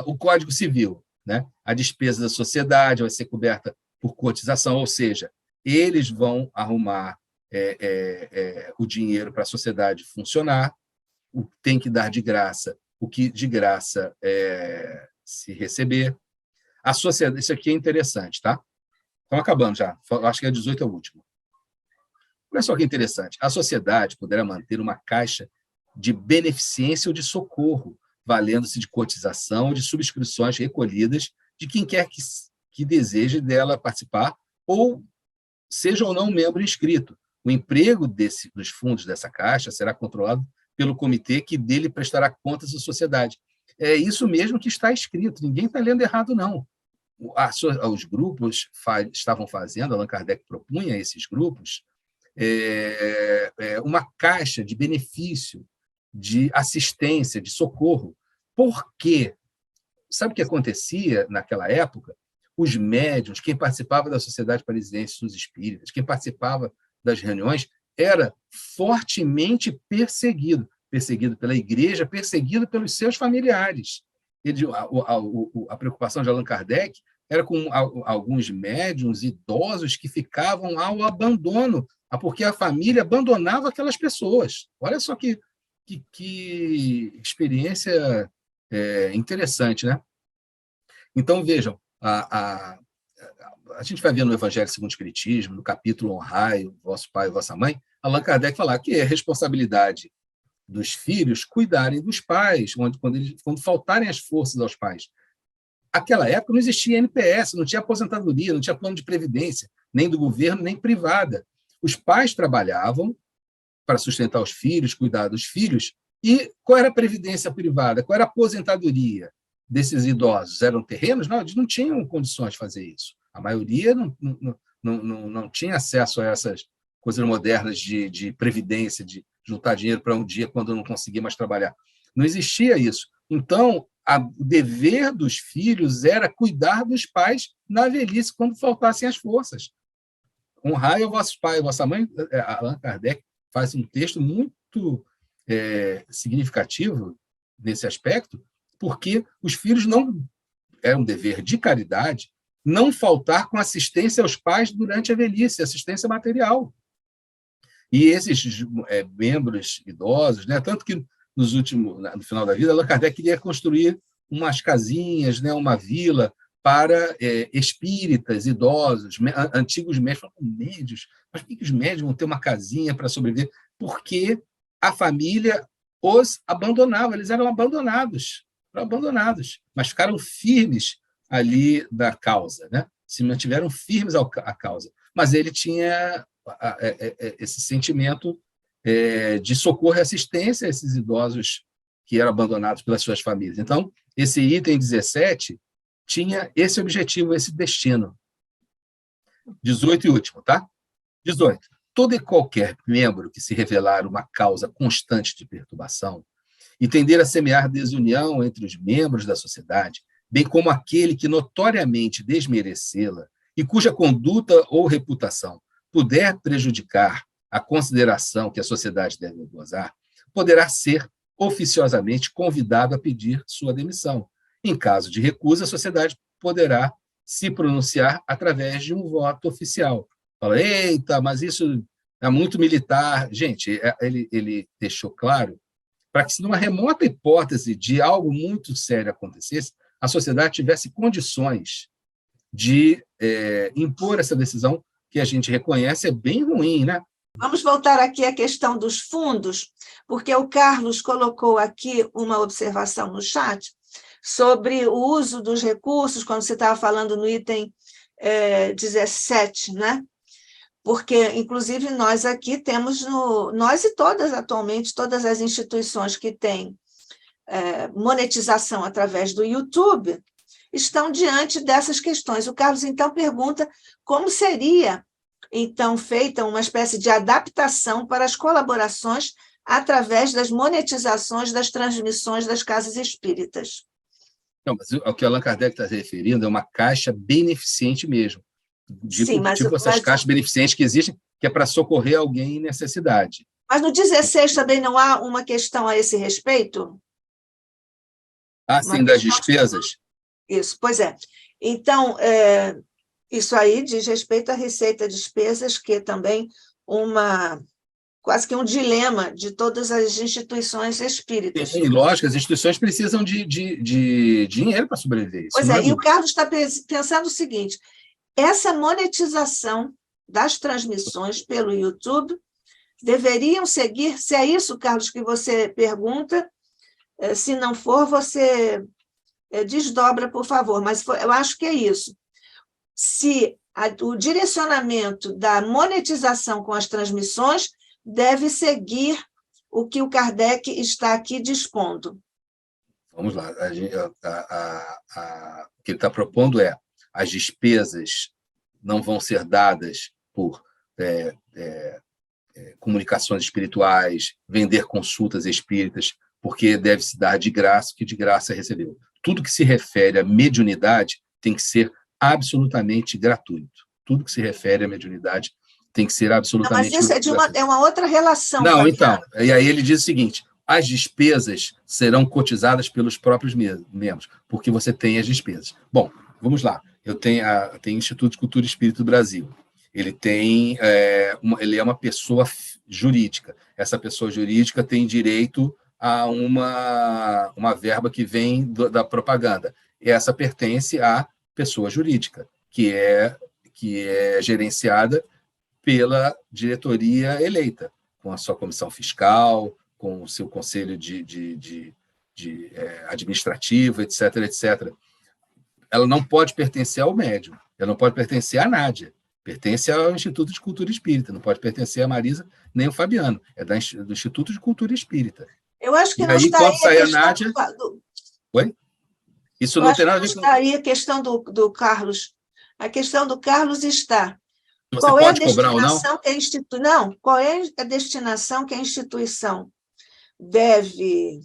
S2: o Código Civil, né? A despesa da sociedade vai ser coberta por cotização, ou seja, eles vão arrumar o dinheiro para a sociedade funcionar, o que tem que dar de graça, o que de graça se receber. A sociedade, isso aqui é interessante, tá? Estamos acabando já, acho que 18 é o último. Olha só que interessante. A sociedade poderá manter uma caixa de beneficência ou de socorro, valendo-se de cotização ou de subscrições recolhidas de quem quer que deseje dela participar, ou seja ou não membro inscrito. O emprego dos fundos dessa caixa será controlado pelo comitê que dele prestará contas à sociedade. É isso mesmo que está escrito, ninguém está lendo errado, não. Os grupos estavam fazendo, Allan Kardec propunha a esses grupos uma caixa de benefício, de assistência, de socorro. Por quê? Sabe o que acontecia naquela época? Os médiuns, quem participava da Sociedade Parisiense dos Espíritas, quem participava das reuniões, era fortemente perseguido pela igreja, perseguido pelos seus familiares. A preocupação de Allan Kardec era com alguns médiuns idosos que ficavam ao abandono, porque a família abandonava aquelas pessoas. Olha só que experiência interessante, né? Então, vejam, a gente vai ver no Evangelho segundo o Espiritismo, no capítulo Honrai o vosso pai e vossa mãe, Allan Kardec fala que é responsabilidade dos filhos cuidarem dos pais, quando faltarem as forças aos pais. Naquela época não existia NPS, não tinha aposentadoria, não tinha plano de previdência, nem do governo, nem privada. Os pais trabalhavam para sustentar os filhos, cuidar dos filhos, e qual era a previdência privada? Qual era a aposentadoria desses idosos? Eram terrenos? Não, eles não tinham condições de fazer isso. A maioria não tinha acesso a essas coisas modernas de previdência, de juntar dinheiro para um dia quando não conseguia mais trabalhar. Não existia isso. Então, o dever dos filhos era cuidar dos pais na velhice, quando faltassem as forças. Honrai o vosso pai e vossa mãe. Allan Kardec faz um texto muito significativo nesse aspecto, porque os filhos não... É um dever de caridade não faltar com assistência aos pais durante a velhice, assistência material. E esses membros idosos, né, tanto que no final da vida, Allan Kardec queria construir umas casinhas, né, uma vila para espíritas, idosos, antigos médios. Médios, mas por que os médios vão ter uma casinha para sobreviver? Porque a família os abandonava, eles eram abandonados, mas ficaram firmes ali da causa, né? Se mantiveram firmes à causa. Mas ele tinha esse sentimento de socorro e assistência a esses idosos que eram abandonados pelas suas famílias. Então, esse item 17 tinha esse objetivo, esse destino. 18 e último, tá? 18. Todo e qualquer membro que se revelar uma causa constante de perturbação e tender a semear desunião entre os membros da sociedade, bem como aquele que notoriamente desmerecê-la e cuja conduta ou reputação puder prejudicar a consideração que a sociedade deve gozar, poderá ser oficiosamente convidado a pedir sua demissão. Em caso de recusa, a sociedade poderá se pronunciar através de um voto oficial. Fala, eita, mas isso é muito militar. Gente, ele deixou claro para que, se numa remota hipótese de algo muito sério acontecesse, a sociedade tivesse condições de impor essa decisão que a gente reconhece é bem ruim, né?
S1: Vamos voltar aqui à questão dos fundos, porque o Carlos colocou aqui uma observação no chat sobre o uso dos recursos, quando você estava falando no item 17, né? Porque, inclusive, nós aqui temos, nós e todas, atualmente, todas as instituições que têm monetização através do YouTube, estão diante dessas questões. O Carlos, então, pergunta como seria, então, feita uma espécie de adaptação para as colaborações através das monetizações das transmissões das casas espíritas.
S2: Não, mas o que Allan Kardec está se referindo é uma caixa beneficente mesmo. Tipo essas caixas beneficentes que existem, que é para socorrer alguém em necessidade.
S1: Mas no 16 também não há uma questão a esse respeito?
S2: Sim, das despesas?
S1: Isso, pois é. Então, isso aí diz respeito à receita despesas, que é também quase que um dilema de todas as instituições espíritas.
S2: Sim, lógico, as instituições precisam de dinheiro para sobreviver.
S1: Pois é, e o Carlos está pensando o seguinte: essa monetização das transmissões pelo YouTube deveriam seguir, se é isso, Carlos, que você pergunta, se não for, você desdobra, por favor, mas eu acho que é isso. Se o direcionamento da monetização com as transmissões deve seguir o que o Kardec está aqui dispondo.
S2: Vamos lá. O que ele está propondo é: as despesas não vão ser dadas por comunicações espirituais, vender consultas espíritas, porque deve se dar de graça o que de graça recebeu. Tudo que se refere à mediunidade tem que ser absolutamente gratuito. Tudo que se refere à mediunidade tem que ser absolutamente gratuito.
S1: Mas isso é uma outra relação.
S2: Não, então, e aí ele diz o seguinte: as despesas serão cotizadas pelos próprios membros, porque você tem as despesas. Bom, vamos lá. Eu tenho o Instituto de Cultura e Espírito do Brasil. Ele é uma pessoa jurídica. Essa pessoa jurídica tem direito a uma verba que vem da propaganda. E essa pertence à pessoa jurídica, que é gerenciada pela diretoria eleita, com a sua comissão fiscal, com o seu conselho de administrativo, etc., etc. Ela não pode pertencer ao médium, ela não pode pertencer à Nádia, pertence ao Instituto de Cultura Espírita, não pode pertencer a Marisa nem ao Fabiano, é do Instituto de Cultura Espírita.
S1: Eu acho que
S2: e
S1: não
S2: aí,
S1: está
S2: quando
S1: aí
S2: sai a Nádia... Oi? Isso não tem nada a ver com...
S1: Está aí a questão do Carlos. A questão do Carlos está...
S2: Você pode cobrar ou não?
S1: Qual é a destinação que a instituição deve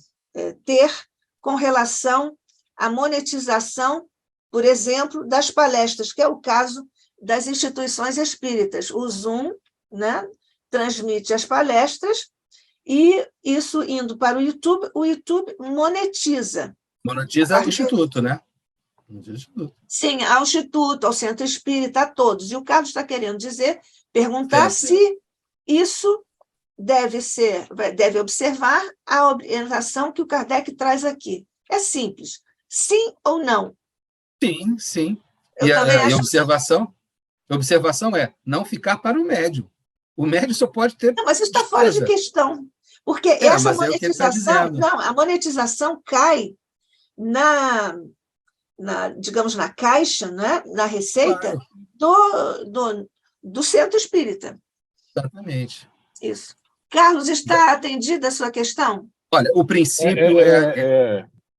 S1: ter com relação à monetização, por exemplo, das palestras, que é o caso das instituições espíritas. O Zoom, né, transmite as palestras e isso indo para o YouTube monetiza.
S2: Monetiza o Instituto, né?
S1: Sim, ao Instituto, ao Centro Espírita, a todos. E o Carlos está querendo perguntar se isso deve observar a orientação que o Kardec traz aqui. É simples. Sim ou não?
S2: Sim, sim. E a observação é não ficar para o médium. O médium só pode ter...
S1: Não, mas isso está fora de questão. Porque essa monetização... a monetização cai digamos, na caixa, né? Na receita, claro, do Centro Espírita.
S2: Exatamente.
S1: Isso. Carlos, está atendida a sua questão?
S2: Olha, o princípio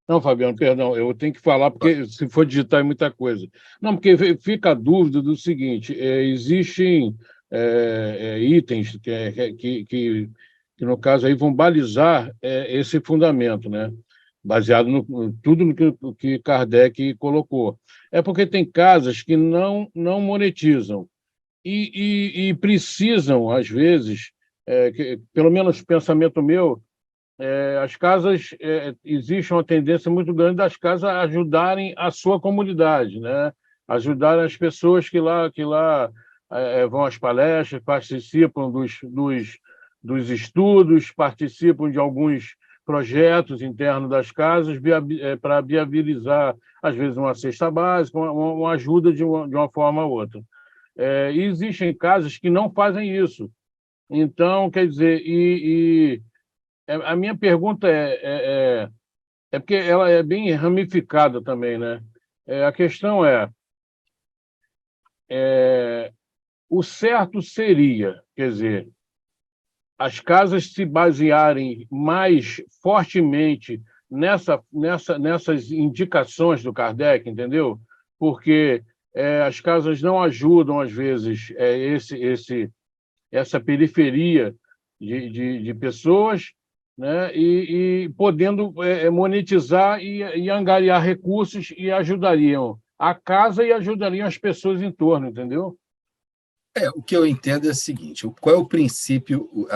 S5: Não, Fabiano, perdão, eu tenho que falar, porque se for digitar é muita coisa. Não, porque fica a dúvida do seguinte: existem itens que, no caso, aí vão balizar esse fundamento, né? Baseado tudo no que Kardec colocou. É porque tem casas que não monetizam e precisam, às vezes, pelo menos pensamento meu, as casas, existe uma tendência muito grande das casas a ajudarem a sua comunidade, né? Ajudarem as pessoas que lá vão às palestras, participam dos estudos, participam de alguns projetos internos das casas para viabilizar, às vezes, uma cesta básica, uma ajuda de uma forma ou outra. E existem casas que não fazem isso. Então, quer dizer, a minha pergunta é porque ela é bem ramificada também, né? A questão o certo seria, quer dizer, as casas se basearem mais fortemente nessas indicações do Kardec, entendeu? Porque as casas não ajudam, às vezes, essa periferia de pessoas, né? E podendo monetizar e angariar recursos e ajudariam a casa e ajudariam as pessoas em torno, entendeu?
S2: O que eu entendo é o seguinte: qual é o princípio?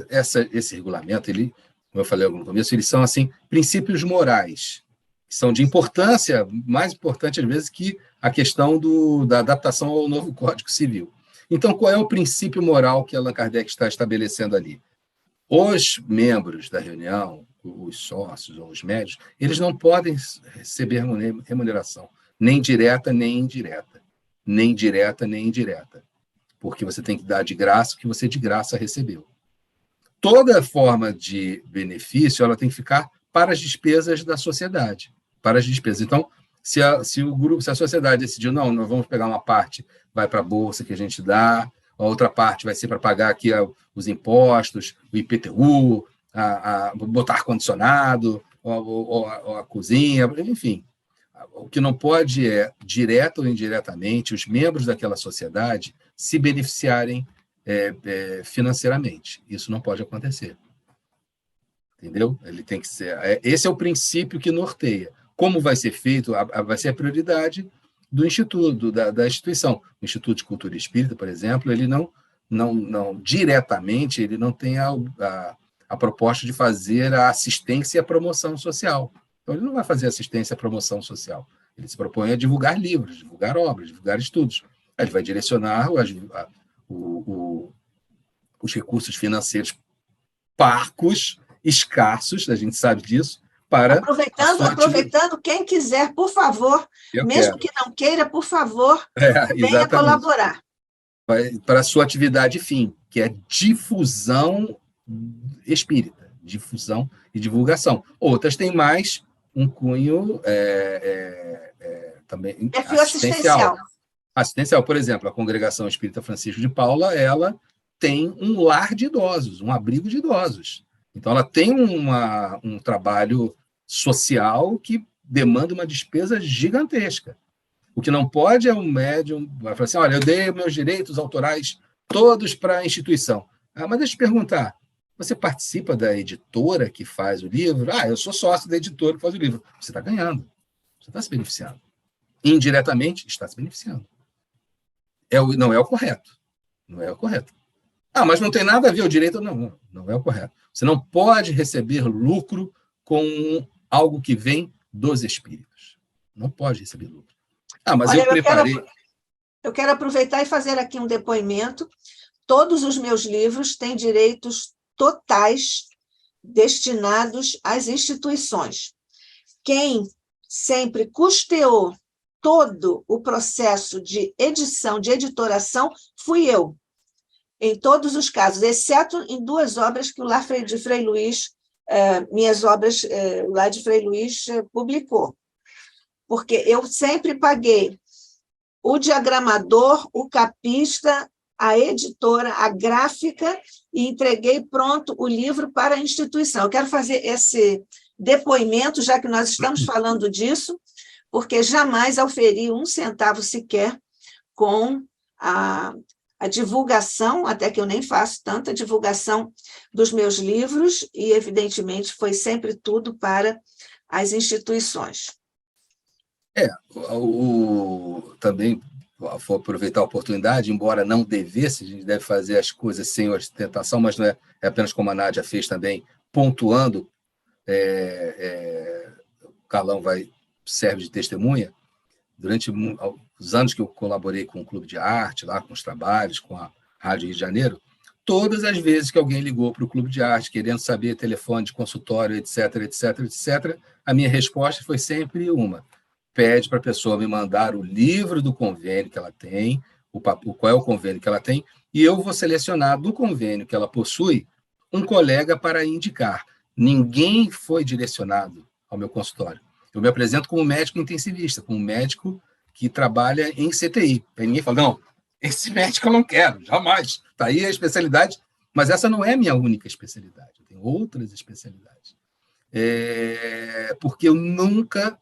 S2: Esse regulamento, ele, como eu falei no começo, eles são assim princípios morais, que são de importância, mais importante às vezes que a questão da adaptação ao novo Código Civil. Então, qual é o princípio moral que Allan Kardec está estabelecendo ali? Os membros da reunião, os sócios ou os médios, eles não podem receber remuneração, nem direta nem indireta, nem direta nem indireta, porque você tem que dar de graça o que você de graça recebeu. Toda forma de benefício ela tem que ficar para as despesas da sociedade, para as despesas. Então, se a sociedade decidiu, não, nós vamos pegar uma parte, vai para a bolsa que a gente dá, a outra parte vai ser para pagar aqui os impostos, o IPTU, botar ar-condicionado, a cozinha, enfim. O que não pode é, direta ou indiretamente, os membros daquela sociedade se beneficiarem financeiramente. Isso não pode acontecer. Entendeu? Ele tem que ser. Esse é o princípio que norteia. Como vai ser feito? Vai ser a prioridade do instituto, da instituição. O Instituto de Cultura Espírita, por exemplo, ele não diretamente, ele não tem a proposta de fazer a assistência e a promoção social. Então, ele não vai fazer assistência e promoção social. Ele se propõe a divulgar livros, divulgar obras, divulgar estudos. Ele vai direcionar os recursos financeiros parcos, escassos, a gente sabe disso, para...
S1: Aproveitando, quem quiser, por favor, mesmo que não queira, por favor, venha colaborar.
S2: Para a sua atividade fim, que é difusão espírita, difusão e divulgação. Outras têm mais um cunho também assistencial. Por exemplo, a Congregação Espírita Francisco de Paula, ela tem um lar de idosos, um abrigo de idosos. Então, ela tem um trabalho social que demanda uma despesa gigantesca. O que não pode é um médium vai falar assim, olha, eu dei meus direitos autorais todos para a instituição. Mas deixa eu te perguntar, você participa da editora que faz o livro? Eu sou sócio da editora que faz o livro. Você está ganhando, você está se beneficiando. Indiretamente, está se beneficiando. Não é o correto. Não é o correto. Mas não tem nada a ver o direito? Não é o correto. Você não pode receber lucro com algo que vem dos espíritos. Não pode receber lucro. Mas olha, eu preparei...
S1: Eu quero aproveitar e fazer aqui um depoimento. Todos os meus livros têm direitos totais destinados às instituições. Quem sempre custeou todo o processo de edição, de editoração, fui eu. Em todos os casos, exceto em 2 obras que o Lar de Frei Luís, minhas obras, o Lar de Frei Luís publicou. Porque eu sempre paguei o diagramador, o capista, a editora, a gráfica, e entreguei pronto o livro para a instituição. Eu quero fazer esse depoimento, já que nós estamos falando disso, porque jamais auferi 1 centavo sequer com a divulgação, até que eu nem faço tanta divulgação dos meus livros, e, evidentemente, foi sempre tudo para as instituições.
S2: Também vou aproveitar a oportunidade, embora não devesse, a gente deve fazer as coisas sem ostentação, mas não é apenas como a Nádia fez também, pontuando, o Carlão serve de testemunha. Durante os anos que eu colaborei com o Clube de Arte, lá com os trabalhos, com a Rádio Rio de Janeiro, todas as vezes que alguém ligou para o Clube de Arte, querendo saber telefone de consultório, etc., etc., etc., a minha resposta foi sempre uma: pede para a pessoa me mandar o livro do convênio que ela tem, qual é o convênio que ela tem, e eu vou selecionar do convênio que ela possui um colega para indicar. Ninguém foi direcionado ao meu consultório. Eu me apresento como médico intensivista, como médico que trabalha em CTI. Aí ninguém fala, não, esse médico eu não quero, jamais. Está aí a especialidade, mas essa não é a minha única especialidade. Eu tenho outras especialidades. Porque eu nunca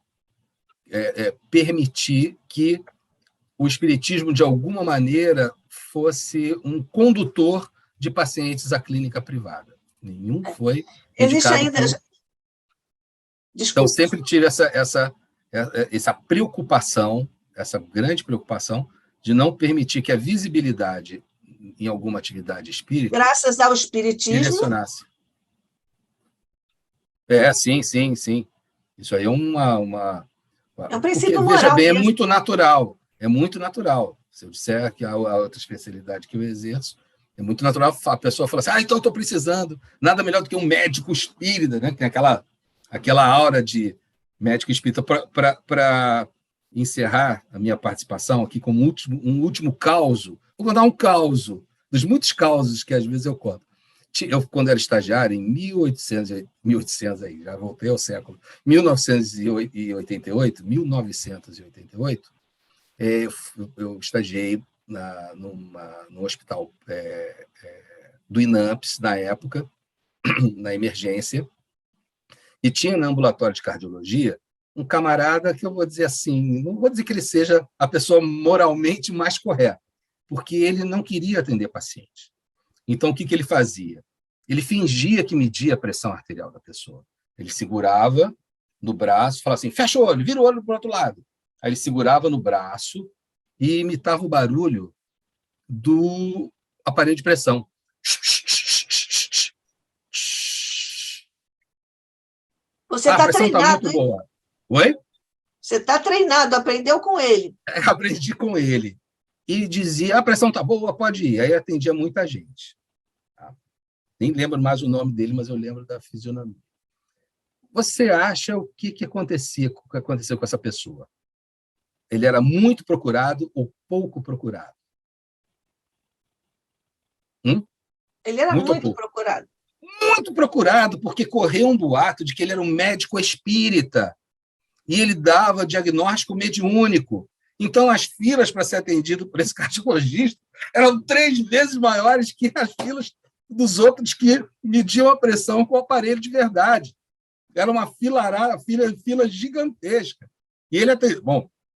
S2: permiti que o espiritismo, de alguma maneira, fosse um condutor de pacientes à clínica privada. Nenhum foi indicado.
S1: Existe ainda...
S2: Então, sempre tive essa preocupação, essa grande preocupação, de não permitir que a visibilidade em alguma atividade espírita...
S1: Graças ao espiritismo...
S2: ...direcionasse. Sim. Isso aí é
S1: é um princípio
S2: porque,
S1: moral.
S2: Veja bem,
S1: mesmo.
S2: é muito natural. É muito natural. Se eu disser que a outra especialidade que eu exerço, é muito natural a pessoa falar assim, então eu estou precisando, nada melhor do que um médico espírita, né? Tem aquela aura de médico espírita. Para encerrar a minha participação aqui como um último causo, vou contar um causo, dos muitos causos que às vezes eu conto. Eu, quando era estagiário, em 1800 aí, já voltei ao século, 1988, eu estagiei no hospital do INAMPS, na época, na emergência, e tinha no ambulatório de cardiologia um camarada que eu vou dizer assim, não vou dizer que ele seja a pessoa moralmente mais correta, porque ele não queria atender paciente. Então, o que ele fazia? Ele fingia que media a pressão arterial da pessoa. Ele segurava no braço, falava assim, fecha o olho, vira o olho para o outro lado. Aí ele segurava no braço e imitava o barulho do aparelho de pressão.
S1: Você está treinado,
S2: tá muito boa. Oi?
S1: Você está treinado, aprendeu com ele.
S2: Aprendi com ele. E dizia, a pressão está boa, pode ir. Aí atendia muita gente. Tá? Nem lembro mais o nome dele, mas eu lembro da fisionomia. Você acha o que aconteceu com essa pessoa? Ele era muito procurado ou pouco procurado?
S1: Ele era muito procurado.
S2: Muito procurado, porque correu um boato de que ele era um médico espírita e ele dava diagnóstico mediúnico. Então, as filas para ser atendido por esse cardiologista eram 3 vezes maiores que as filas dos outros que mediam a pressão com o aparelho de verdade. Era uma fila gigantesca. E ele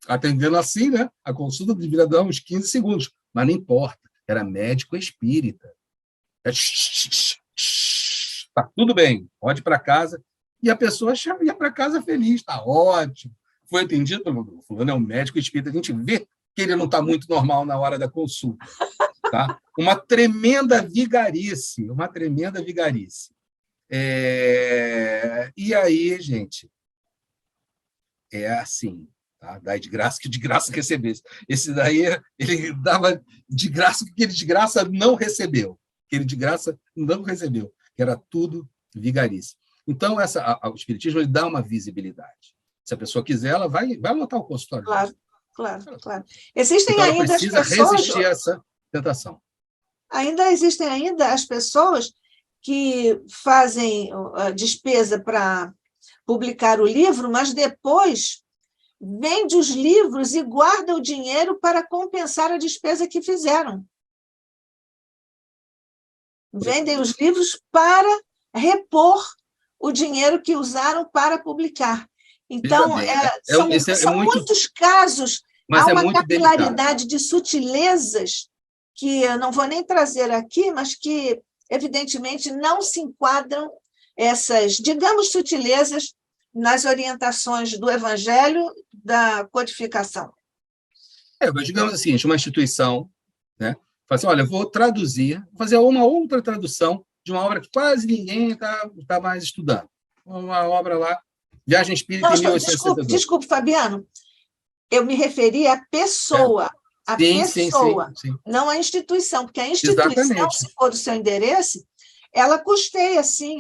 S2: atendendo assim, né? A consulta deveria dar uns 15 segundos, mas não importa, era médico espírita. Tá tudo bem, pode ir para casa. E a pessoa ia para casa feliz, está ótimo. Foi atendido pelo fulano, é um médico espírita, a gente vê que ele não está muito normal na hora da consulta. Tá? Uma tremenda vigarice. E aí, gente, é assim, tá? Dá de graça que de graça recebesse. Esse daí, ele dava de graça que ele de graça não recebeu. Que ele de graça não recebeu, que era tudo vigarice. Então, o espiritismo ele dá uma visibilidade. Se a pessoa quiser, ela vai lotar o consultório.
S1: Claro. Existem
S2: então,
S1: ainda as pessoas...
S2: resistir a essa tentação.
S1: Ainda existem as pessoas que fazem a despesa para publicar o livro, mas depois vende os livros e guarda o dinheiro para compensar a despesa que fizeram. Vendem os livros para repor o dinheiro que usaram para publicar. Então, são muitos casos, há uma capilaridade de sutilezas que eu não vou nem trazer aqui, mas que, evidentemente, não se enquadram essas, digamos, sutilezas nas orientações do Evangelho, da codificação.
S2: Mas digamos assim, uma instituição, né, fala assim, olha, eu vou traduzir, vou fazer uma outra tradução de uma obra que quase ninguém está mais estudando. Uma obra lá, Viagem Espírita em 1862.
S1: Desculpe, Fabiano. Eu me referi à pessoa. A pessoa,
S2: sim.
S1: Não à instituição, porque a instituição,
S2: Exatamente.
S1: se for o seu endereço, ela custeia, sim,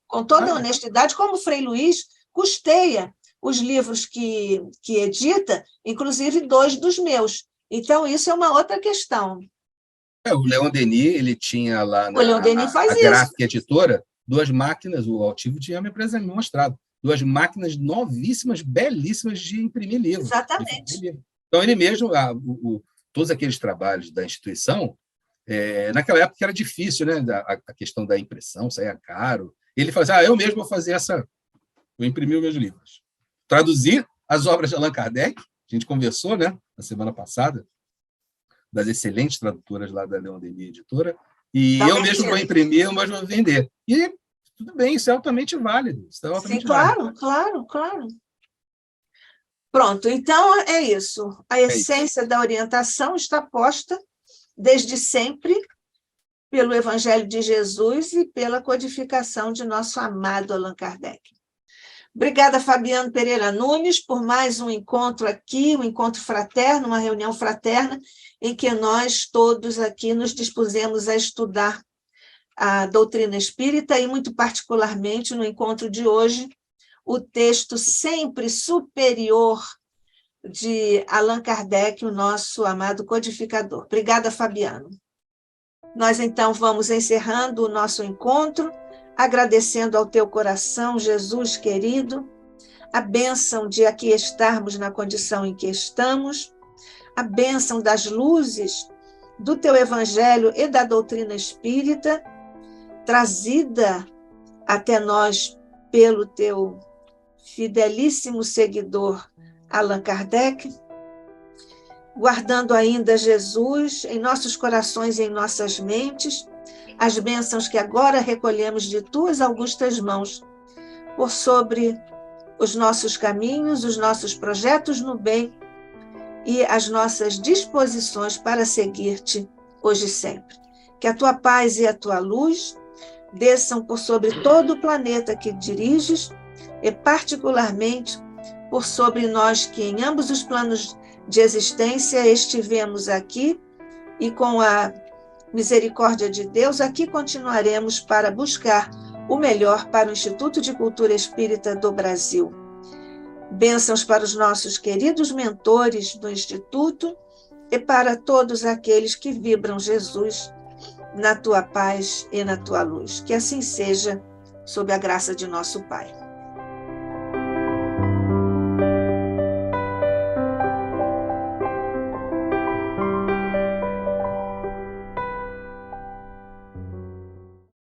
S1: com toda a honestidade, como Frei Luiz custeia os livros que edita, inclusive 2 dos meus. Então, isso é uma outra questão.
S2: O Leon Denis, ele tinha lá
S1: O Leon Denis faz
S2: a
S1: isso.
S2: Gráfica Editora, 2 máquinas, o Altivo tinha me mostrado, 2 máquinas novíssimas, belíssimas de imprimir livro.
S1: Exatamente.
S2: Então, ele mesmo, todos aqueles trabalhos da instituição, naquela época era difícil, né? A questão da impressão, saía caro. Ele fazia, eu mesmo vou fazer vou imprimir os meus livros. Traduzir as obras de Allan Kardec, a gente conversou, né, na semana passada, das excelentes tradutoras lá da Leon Denis Editora, e eu mesmo vou imprimir, eu mesmo vou vender. E tudo bem, isso é altamente válido.
S1: Sim, claro. Pronto, então é isso. A essência da orientação está posta desde sempre pelo Evangelho de Jesus e pela codificação de nosso amado Allan Kardec. Obrigada, Fabiano Pereira Nunes, por mais um encontro aqui, um encontro fraterno, uma reunião fraterna, em que nós todos aqui nos dispusemos a estudar a doutrina espírita e, muito particularmente, no encontro de hoje, o texto sempre superior de Allan Kardec, o nosso amado codificador. Obrigada, Fabiano. Nós, então, vamos encerrando o nosso encontro, agradecendo ao teu coração, Jesus querido, a bênção de aqui estarmos na condição em que estamos, a bênção das luzes do teu evangelho e da doutrina espírita, trazida até nós pelo teu fidelíssimo seguidor Allan Kardec, guardando ainda Jesus em nossos corações e em nossas mentes, as bênçãos que agora recolhemos de tuas augustas mãos, por sobre os nossos caminhos, os nossos projetos no bem e as nossas disposições para seguir-te hoje e sempre. Que a tua paz e a tua luz desçam por sobre todo o planeta que diriges e particularmente por sobre nós que em ambos os planos de existência estivemos aqui e com a misericórdia de Deus, aqui continuaremos para buscar o melhor para o Instituto de Cultura Espírita do Brasil. Bênçãos para os nossos queridos mentores do Instituto e para todos aqueles que vibram Jesus na tua paz e na tua luz. Que assim seja, sob a graça de nosso Pai.